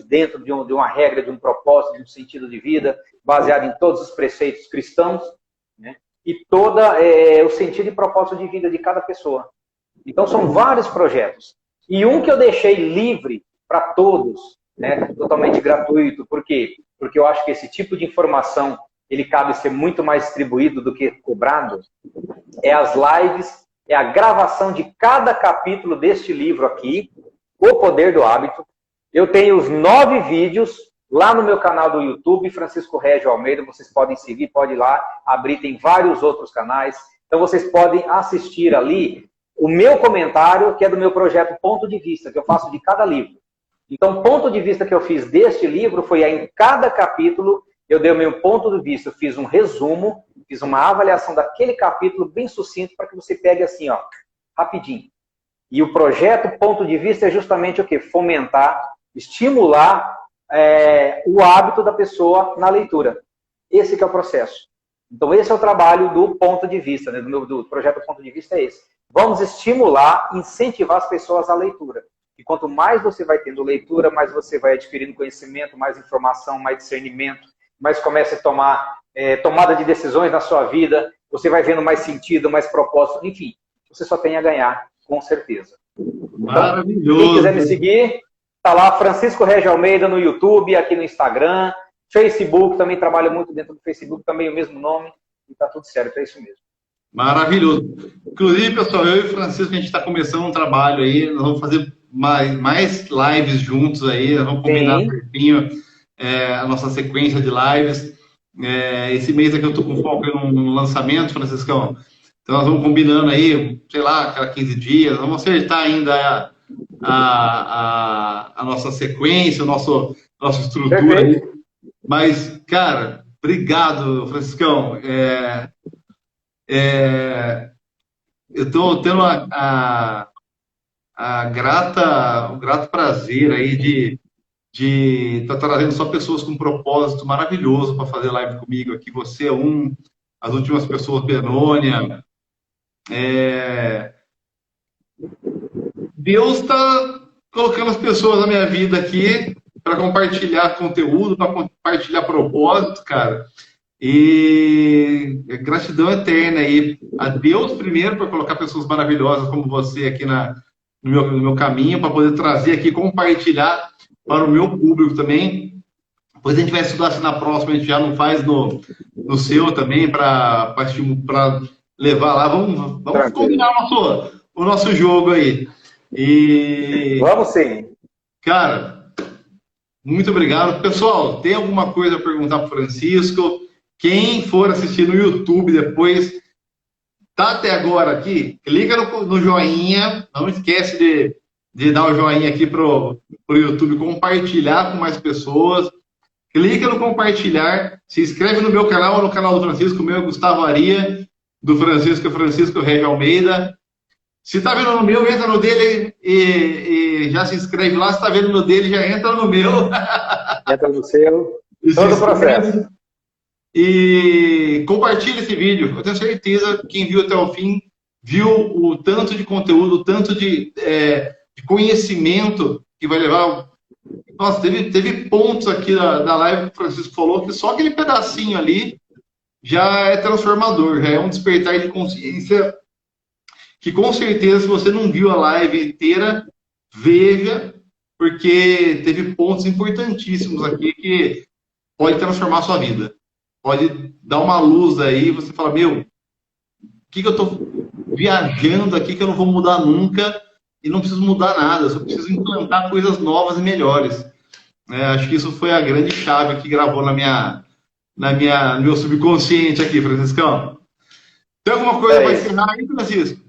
dentro de uma regra, de um propósito, de um sentido de vida, baseado em todos os preceitos cristãos, né? E todo o sentido e propósito de vida de cada pessoa. Então, são vários projetos. E um que eu deixei livre para todos, né, totalmente gratuito. Por quê? Porque eu acho que esse tipo de informação ele cabe ser muito mais distribuído do que cobrado, é as lives, é a gravação de cada capítulo deste livro aqui, O Poder do Hábito. Eu tenho os 9 vídeos lá no meu canal do YouTube, Francisco Régio Almeida, vocês podem seguir, pode ir lá, abrir, tem vários outros canais. Então vocês podem assistir ali o meu comentário, que é do meu projeto Ponto de Vista, que eu faço de cada livro. Então, o ponto de vista que eu fiz deste livro foi em cada capítulo, eu dei o meu ponto de vista, eu fiz um resumo, fiz uma avaliação daquele capítulo bem sucinto para que você pegue assim, ó, rapidinho. E o projeto Ponto de Vista é justamente o quê? Fomentar, estimular o hábito da pessoa na leitura. Esse que é o processo. Então, esse é o trabalho do Ponto de Vista, né? do projeto Ponto de Vista é esse. Vamos estimular, incentivar as pessoas à leitura. E quanto mais você vai tendo leitura, mais você vai adquirindo conhecimento, mais informação, mais discernimento, mais começa a tomar tomada de decisões na sua vida, você vai vendo mais sentido, mais propósito, enfim, você só tem a ganhar, com certeza. Maravilhoso! Então, quem quiser me seguir, tá lá, Francisco Régio Almeida no YouTube, aqui no Instagram, Facebook, também trabalho muito dentro do Facebook, também o mesmo nome, e tá tudo certo, é isso mesmo. Maravilhoso. Inclusive, pessoal, eu e o Francisco, a gente está começando um trabalho aí, nós vamos fazer mais lives juntos aí, nós vamos combinar certinho a nossa sequência de lives. Esse mês aqui eu estou com foco no lançamento, Franciscão. Então nós vamos combinando aí, sei lá, cada 15 dias, vamos acertar ainda a nossa sequência, nossa estrutura aí. Mas, cara, obrigado, Franciscão. Eu estou tendo o grato prazer aí de estar trazendo só pessoas com um propósito maravilhoso para fazer live comigo aqui. Você é as últimas pessoas, Benônia. Deus está colocando as pessoas na minha vida aqui para compartilhar conteúdo, para compartilhar propósito, cara. E gratidão eterna aí a Deus primeiro por colocar pessoas maravilhosas como você aqui no meu caminho, para poder trazer aqui, compartilhar para o meu público também. Depois a gente vai estudar se na próxima a gente já não faz no seu também, para levar lá. Vamos combinar o nosso jogo aí. Vamos sim. Cara, muito obrigado. Pessoal, tem alguma coisa a perguntar para o Francisco? Quem for assistir no YouTube depois, tá até agora aqui, clica no joinha, não esquece de dar o joinha aqui pro YouTube, compartilhar com mais pessoas, clica no compartilhar, se inscreve no meu canal ou no canal do Francisco, o meu é Gustavo Aria, do Francisco Régio Almeida, Se está vendo no meu, entra no dele e já se inscreve lá. Se está vendo no dele, já entra no meu. Entra no seu. Todo o processo. E compartilha esse vídeo. Eu tenho certeza que quem viu até o fim viu o tanto de conteúdo, o tanto de conhecimento que vai levar. Nossa, teve pontos aqui da live que o Francisco falou que só aquele pedacinho ali já é transformador, já é um despertar de consciência que com certeza, se você não viu a live inteira, veja, porque teve pontos importantíssimos aqui que pode transformar a sua vida. Pode dar uma luz aí, você fala, meu, o que eu estou viajando aqui que eu não vou mudar nunca e não preciso mudar nada, eu só preciso implantar coisas novas e melhores. Acho que isso foi a grande chave que gravou no meu subconsciente aqui, Franciscão. Tem alguma coisa para ensinar aí, Francisco?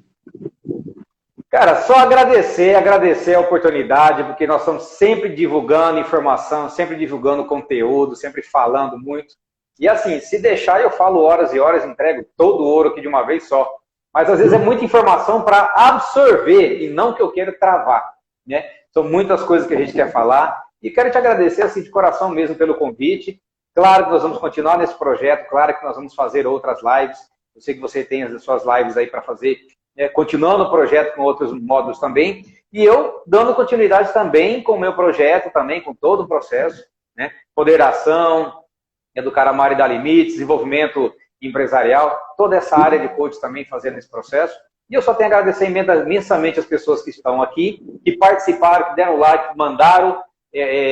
Cara, só agradecer a oportunidade, porque nós estamos sempre divulgando informação, sempre divulgando conteúdo, sempre falando muito. E assim, se deixar, eu falo horas e horas, entrego todo o ouro aqui de uma vez só. Mas às vezes é muita informação para absorver e não que eu quero travar, né? São muitas coisas que a gente quer falar. E quero te agradecer assim, de coração mesmo pelo convite. Claro que nós vamos continuar nesse projeto, claro que nós vamos fazer outras lives. Eu sei que você tem as suas lives aí para fazer, continuando o projeto com outros módulos também. E eu dando continuidade também com o meu projeto, também com todo o processo, né? Moderação, educar a Mari da Limite, desenvolvimento empresarial, toda essa área de coach também fazendo esse processo. E eu só tenho a agradecer imensamente as pessoas que estão aqui, que participaram, que deram like, que mandaram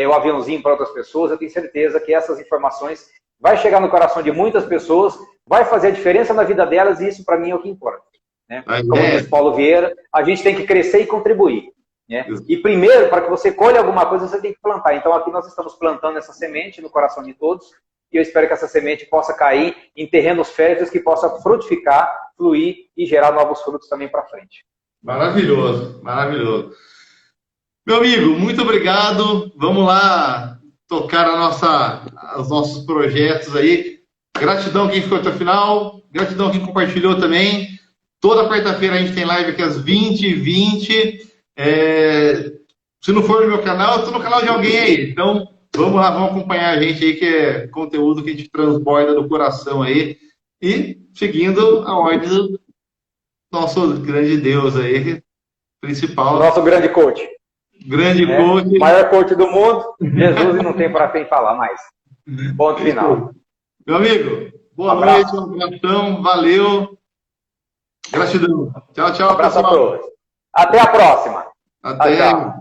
o aviãozinho para outras pessoas. Eu tenho certeza que essas informações vai chegar no coração de muitas pessoas, vai fazer a diferença na vida delas e isso para mim é o que importa. Né? Como diz Paulo Vieira, a gente tem que crescer e contribuir. Né? E primeiro, para que você colhe alguma coisa, você tem que plantar. Então aqui nós estamos plantando essa semente no coração de todos. E eu espero que essa semente possa cair em terrenos férteis, que possa frutificar, fluir e gerar novos frutos também para frente. Maravilhoso, maravilhoso. Meu amigo, muito obrigado. Vamos lá tocar os nossos projetos aí. Gratidão quem ficou até o final. Gratidão quem compartilhou também. Toda quarta-feira a gente tem live aqui às 20h20. Se não for no meu canal, eu estou no canal de alguém aí. Então, vamos lá, vamos acompanhar a gente aí, que é conteúdo que a gente transborda do coração aí. E seguindo a ordem do nosso grande Deus aí, principal. Nosso grande coach. Grande coach. Maior coach do mundo, Jesus, e não tem para quem falar mais. Ponto final. Meu amigo, boa noite, um abração, valeu. Gratidão. Tchau, tchau, abraço pessoal. a todos. Até a próxima. Até. Tchau.